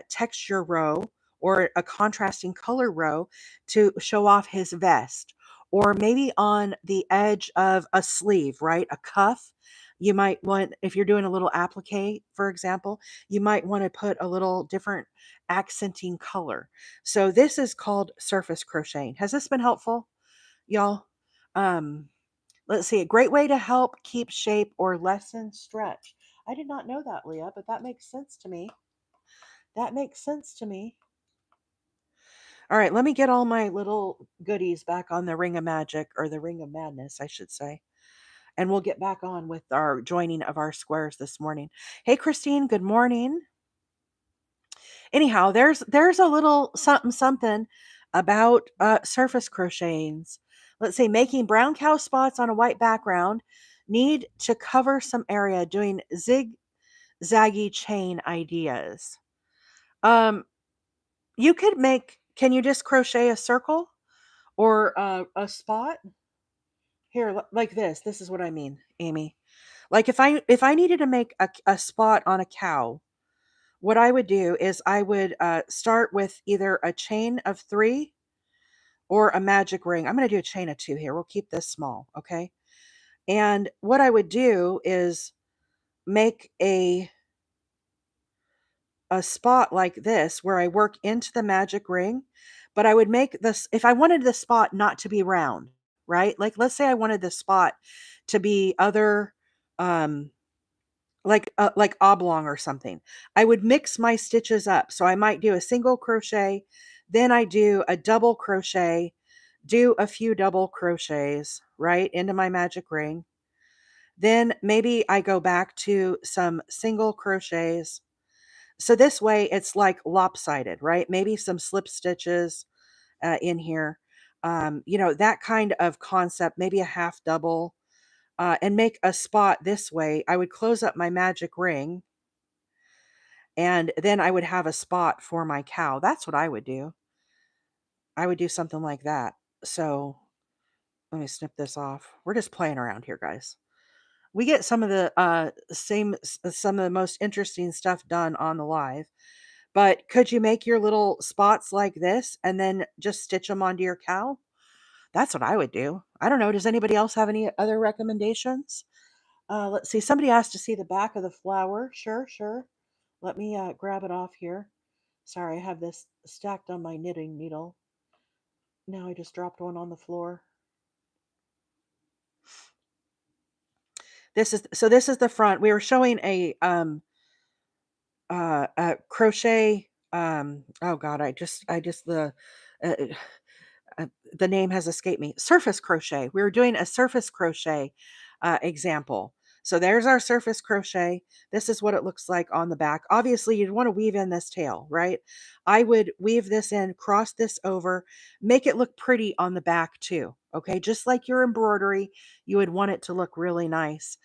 texture row or a contrasting color row to show off his vest. Or maybe on the edge of a sleeve, right? A cuff. You might want, if you're doing a little applique, for example, you might want to put a little different accenting color. So this is called surface crocheting. Has this been helpful, y'all? Um, let's see. A great way to help keep shape or lessen stretch. I did not know that, Leah, but that makes sense to me. That makes sense to me. All right, let me get all my little goodies back on the Ring of Magic, or the Ring of Madness, I should say. And we'll get back on with our joining of our squares this morning. Hey, Christine, good morning. Anyhow, there's a little something something about surface crochetings. Let's say making brown cow spots on a white background. Need to cover some area doing zigzaggy chain ideas. Um, you could make. Can you just crochet a circle or a spot here like this? This is what I mean, Amy. Like if I needed to make a spot on a cow, what I would do is I would start with either a chain of 3 or a magic ring. I'm going to do a chain of 2 here. We'll keep this small, okay? And what I would do is make a spot like this where I work into the magic ring, but I would make this, if I wanted the spot not to be round, right? Like let's say I wanted the spot to be other um like oblong or something. I would mix my stitches up. So I might do a single crochet, then I do a double crochet, do a few double crochets, right, into my magic ring. Then maybe I go back to some single crochets. So this way it's like lopsided, right? Maybe some slip stitches in here. That kind of concept, maybe a half double, and make a spot this way. I would close up my magic ring, and then I would have a spot for my cow. That's what I would do. I would do something like that. So let me snip this off. We're just playing around here, guys. We get some of the some of the most interesting stuff done on the live. But could you make your little spots like this and then just stitch them onto your cow? That's what I would do. I don't know. Does anybody else have any other recommendations? Let's see. Somebody asked to see the back of the flower. Sure, sure. Let me grab it off here. Sorry, I have this stacked on my knitting needle. Now I just dropped one on the floor. This is the front. We were showing a crochet oh god, uh, the name has escaped me. Surface crochet. We were doing a surface crochet example. So there's our surface crochet. This is what it looks like on the back. Obviously, you'd want to weave in this tail, right? I would weave this in, cross this over, make it look pretty on the back too. Okay, just like your embroidery, you would want it to look really nice.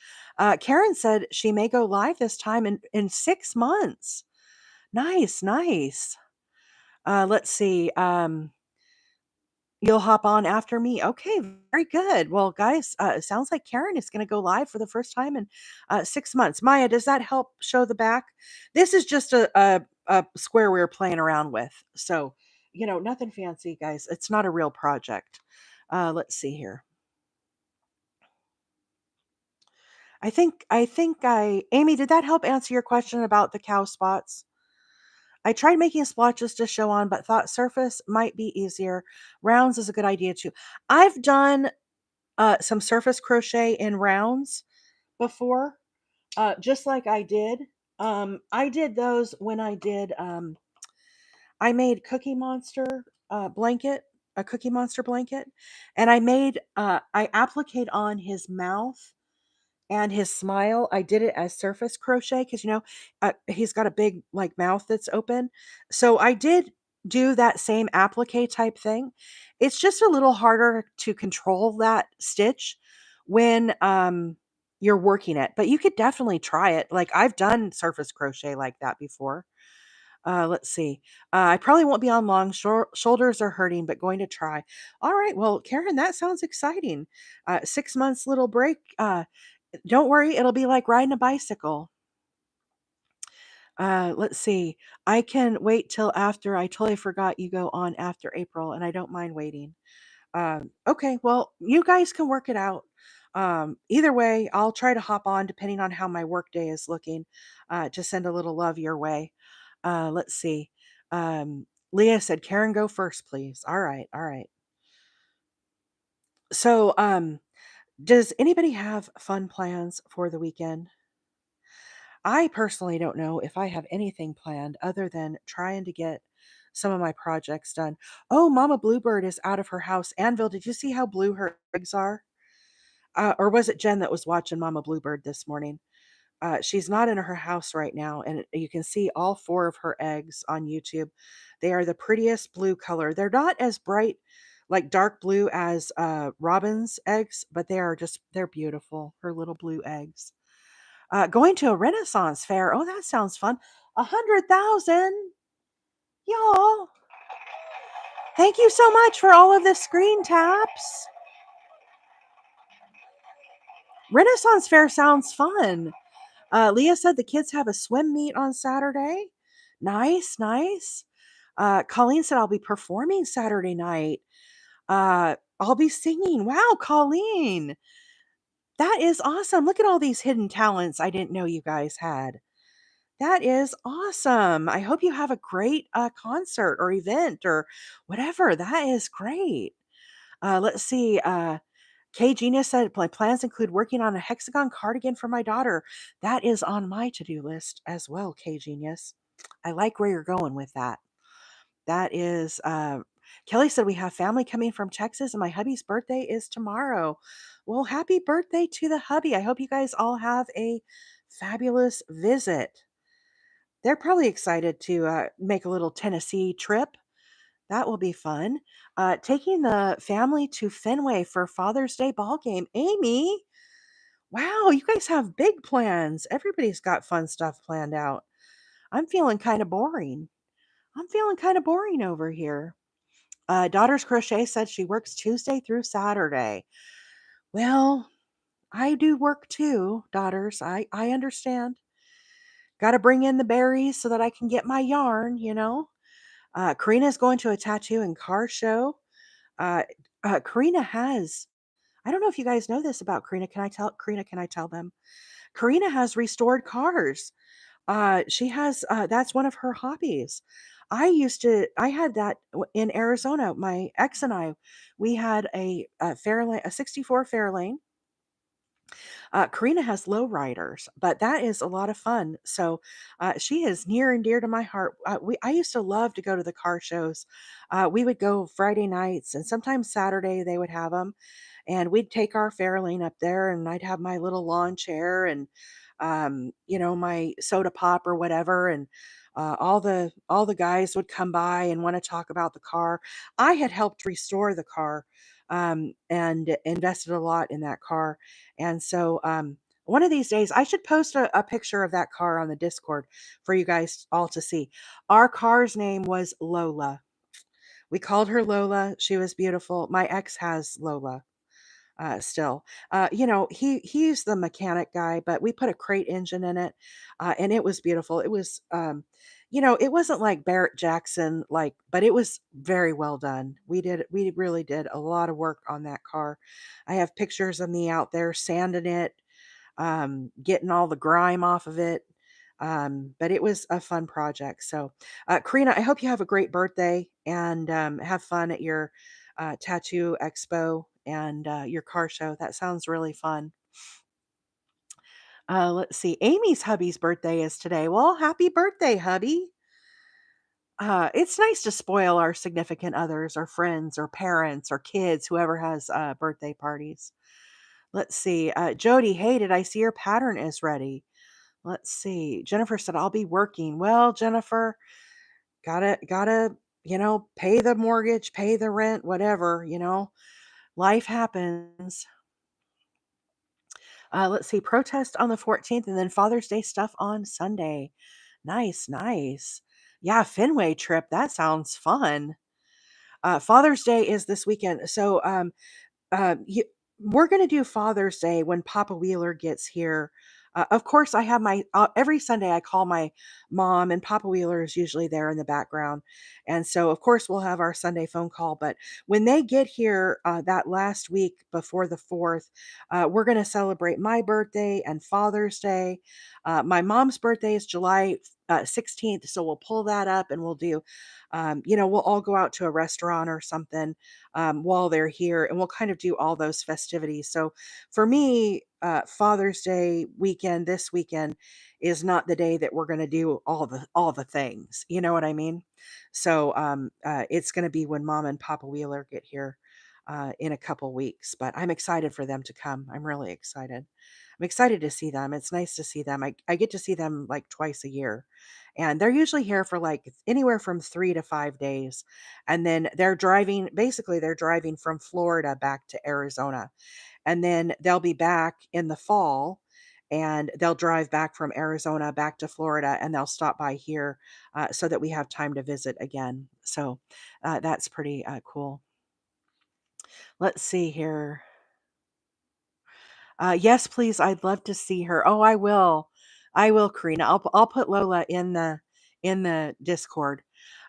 Karen said she may go live this time in 6 months. Nice, nice. Let's see. You'll hop on after me. Okay, very good. Well, guys, it sounds like Karen is going to go live for the first time in 6 months. Maya, does that help show the back? This is just a square we are playing around with. So, nothing fancy, guys. It's not a real project. Let's see here. Amy, did that help answer your question about the cow spots? I tried making splotches to show on, but thought surface might be easier. Rounds is a good idea too. I've done some surface crochet in rounds before, just like I did those when I made Cookie Monster blanket, a Cookie Monster blanket, and I appliqued on his mouth and his smile. I did it as surface crochet because he's got a big like mouth that's open. So I did do that same applique type thing. It's just a little harder to control that stitch when you're working it, but you could definitely try it. Like I've done surface crochet like that before. Let's see. I probably won't be on long. Shoulders are hurting, but going to try. All right. Well, Karen, that sounds exciting. 6 months little break. Don't worry, it'll be like riding a bicycle. Let's see. I can wait till after. I totally forgot you go on after April, and I don't mind waiting. Okay, well, you guys can work it out. Either way, I'll try to hop on depending on how my work day is looking to send a little love your way. Let's see. Leah said, Karen, go first, please. All right, all right. So, does anybody have fun plans for the weekend? I personally don't know if I have anything planned other than trying to get some of my projects done. Oh, Mama Bluebird is out of her house. Anvil, did you see how blue her eggs are? Or was it Jen that was watching Mama Bluebird this morning? She's not in her house right now, and you can see all four of her eggs on YouTube. They are the prettiest blue color. They're not as bright, like dark blue as Robin's eggs, but they're beautiful. Her little blue eggs. Going to a Renaissance fair. Oh, that sounds fun. 100,000. Y'all. Thank you so much for all of the screen taps. Renaissance fair sounds fun. Leah said the kids have a swim meet on Saturday. Nice, nice. Colleen said I'll be performing Saturday night. I'll be singing. Wow, Colleen. That is awesome. Look at all these hidden talents I didn't know you guys had. That is awesome. I hope you have a great concert or event or whatever. That is great. Let's see. K Genius said my plans include working on a hexagon cardigan for my daughter. That is on my to-do list as well, K Genius. I like where you're going with that. That is Kelly said we have family coming from Texas and my hubby's birthday is tomorrow. Well, happy birthday to the hubby. I hope you guys all have a fabulous visit. They're probably excited to make a little Tennessee trip. That will be fun. Taking the family to Fenway for Father's Day ball game. Amy, wow, you guys have big plans. Everybody's got fun stuff planned out. I'm feeling kind of boring. I'm feeling kind of boring over here. Daughter's Crochet said she works Tuesday through Saturday. Well, I do work too, daughters. I understand. Got to bring in the berries so that I can get my yarn. Karina's going to a tattoo and car show. Uh, Karina has, I don't know if you guys know this about Karina. Can I tell them? Karina has restored cars. She has, that's one of her hobbies. I had that in Arizona. My ex and I, we had a Fairlane, a 64 Fairlane. Karina has lowriders, but that is a lot of fun. So she is near and dear to my heart. I used to love to go to the car shows. We would go Friday nights and sometimes Saturday they would have them. and we'd take our Fairlane up there, and I'd have my little lawn chair and my soda pop or whatever, and all the guys would come by and want to talk about the car. I had helped restore the car, and invested a lot in that car. And so one of these days I should post a picture of that car on the Discord for you guys all to see. Our car's name was Lola. We called her Lola. She was beautiful. My ex has Lola still. He's the mechanic guy, but we put a crate engine in it, and it was beautiful. It was, it wasn't like Barrett Jackson, but it was very well done. We really did a lot of work on that car. I have pictures of me out there sanding it, getting all the grime off of it. But it was a fun project. So, Karina, I hope you have a great birthday and have fun at your tattoo expo and your car show. That sounds really fun. Let's see. Amy's hubby's birthday is today. Well, happy birthday, hubby. It's nice to spoil our significant others or friends or parents or kids, whoever has birthday parties. Let's see. Jody, hey, did I see your pattern is ready? Let's see. Jennifer said, I'll be working. Well, Jennifer, gotta, pay the mortgage, pay the rent, whatever, life happens. Let's see. Protest on the 14th and then Father's Day stuff on Sunday. Nice, nice. Yeah, Fenway trip. That sounds fun. Father's Day is this weekend. So, you, we're going to do Father's Day when Papa Wheeler gets here. Of course, I have every Sunday I call my mom, and Papa Wheeler is usually there in the background. And so, of course, we'll have our Sunday phone call. But when they get here that last week before the 4th, we're going to celebrate my birthday and Father's Day. My mom's birthday is July 16th. So we'll pull that up and we'll do, we'll all go out to a restaurant or something while they're here, and we'll kind of do all those festivities. So for me, Father's Day weekend, this weekend, is not the day that we're going to do all the things. You know what I mean? So it's going to be when Mom and Papa Wheeler get here in a couple weeks. But I'm excited for them to come. I'm really excited. I'm excited to see them. It's nice to see them. I get to see them like twice a year. And they're usually here for like anywhere from 3 to 5 days. And then they're driving from Florida back to Arizona. And then they'll be back in the fall, and they'll drive back from Arizona back to Florida, and they'll stop by here so that we have time to visit again. So that's pretty cool. Let's see here. Yes, please. I'd love to see her. Oh, I will. I will, Karina. I'll put Lola in the Discord.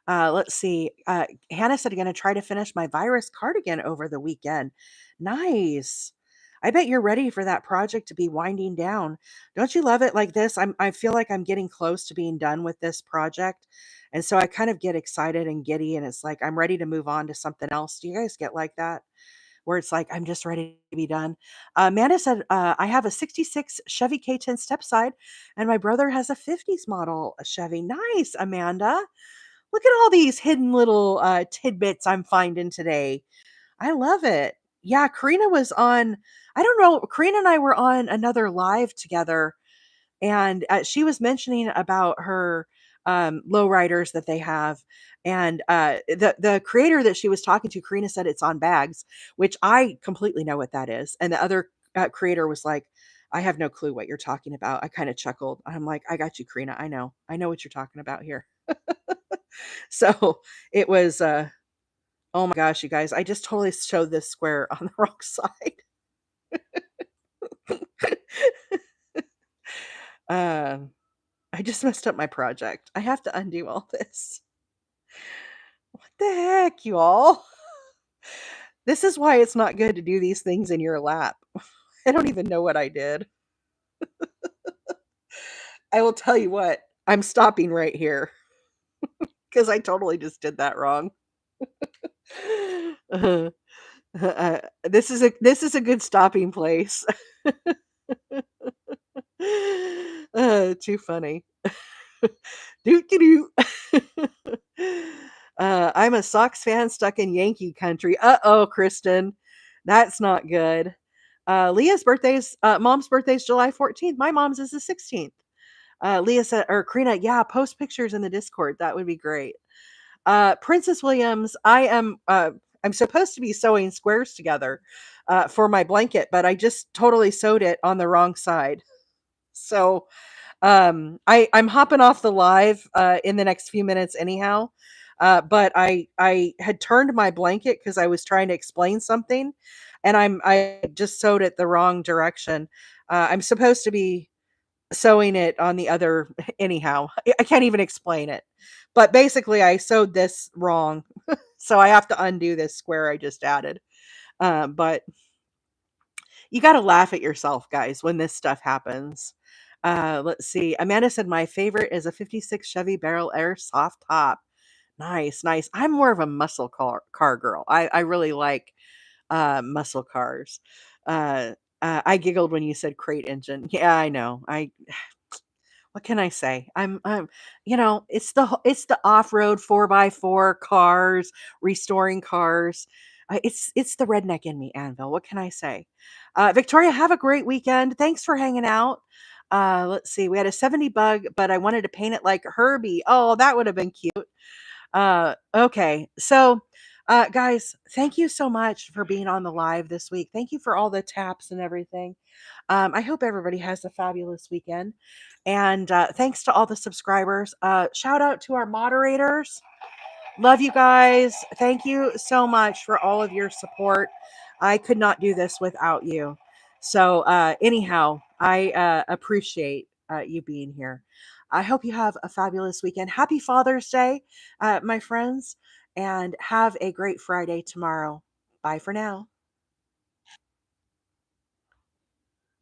Let's see. Hannah said, "I'm going to try to finish my virus cardigan over the weekend." Nice. I bet you're ready for that project to be winding down. Don't you love it like this? I feel like I'm getting close to being done with this project. And so I kind of get excited and giddy, and it's like I'm ready to move on to something else. Do you guys get like that? Where it's like, I'm just ready to be done. Amanda said, I have a 66 Chevy K10 stepside, and my brother has a 50s model Chevy. Nice, Amanda. Look at all these hidden little tidbits I'm finding today. I love it. Yeah, Karina was on, I don't know, Karina and I were on another live together, and she was mentioning about her lowriders that they have. And the creator that she was talking to, Karina, said it's on bags, which I completely know what that is. And the other creator was like, I have no clue what you're talking about. I kind of chuckled. I'm like, I got you, Karina. I know what you're talking about here. So it was, oh my gosh, you guys, I just totally showed this square on the wrong side. um, I just messed up my project. I have to undo all this. What the heck, you all? This is why it's not good to do these things in your lap. I don't even know what I did. I will tell you what, I'm stopping right here because I totally just did that wrong. This is a good stopping place. Too funny. Doo doo doo. I'm a Sox fan stuck in Yankee country. Uh-oh, Kristen. That's not good. Leah's birthday's mom's birthday's July 14th. My mom's is the 16th. Leah said, or Karina, yeah, post pictures in the Discord. That would be great. Princess Williams, I'm supposed to be sewing squares together for my blanket, but I just totally sewed it on the wrong side. So I'm hopping off the live in the next few minutes anyhow. But I had turned my blanket because I was trying to explain something, and I just sewed it the wrong direction. I'm supposed to be sewing it on the other anyhow. I can't even explain it. But basically I sewed this wrong. So I have to undo this square I just added. But you got to laugh at yourself, guys, when this stuff happens. Let's see. Amanda said my favorite is a 56 Chevy Barrel Air soft top. Nice, nice. I'm more of a muscle car girl. I really like muscle cars. Uh, I giggled when you said crate engine. Yeah, I know. I what can I say? It's the off-road 4x4 cars, restoring cars. It's the redneck in me, Anvil. What can I say? Victoria, have a great weekend. Thanks for hanging out. Let's see. We had a 70 bug, but I wanted to paint it like Herbie. Oh, that would have been cute. Okay. So, guys, thank you so much for being on the live this week. Thank you for all the taps and everything. I hope everybody has a fabulous weekend. And thanks to all the subscribers. Shout out to our moderators. Love you guys. Thank you so much for all of your support. I could not do this without you. So, anyhow, I appreciate you being here. I hope you have a fabulous weekend. Happy Father's Day, my friends, and have a great Friday tomorrow. Bye for now.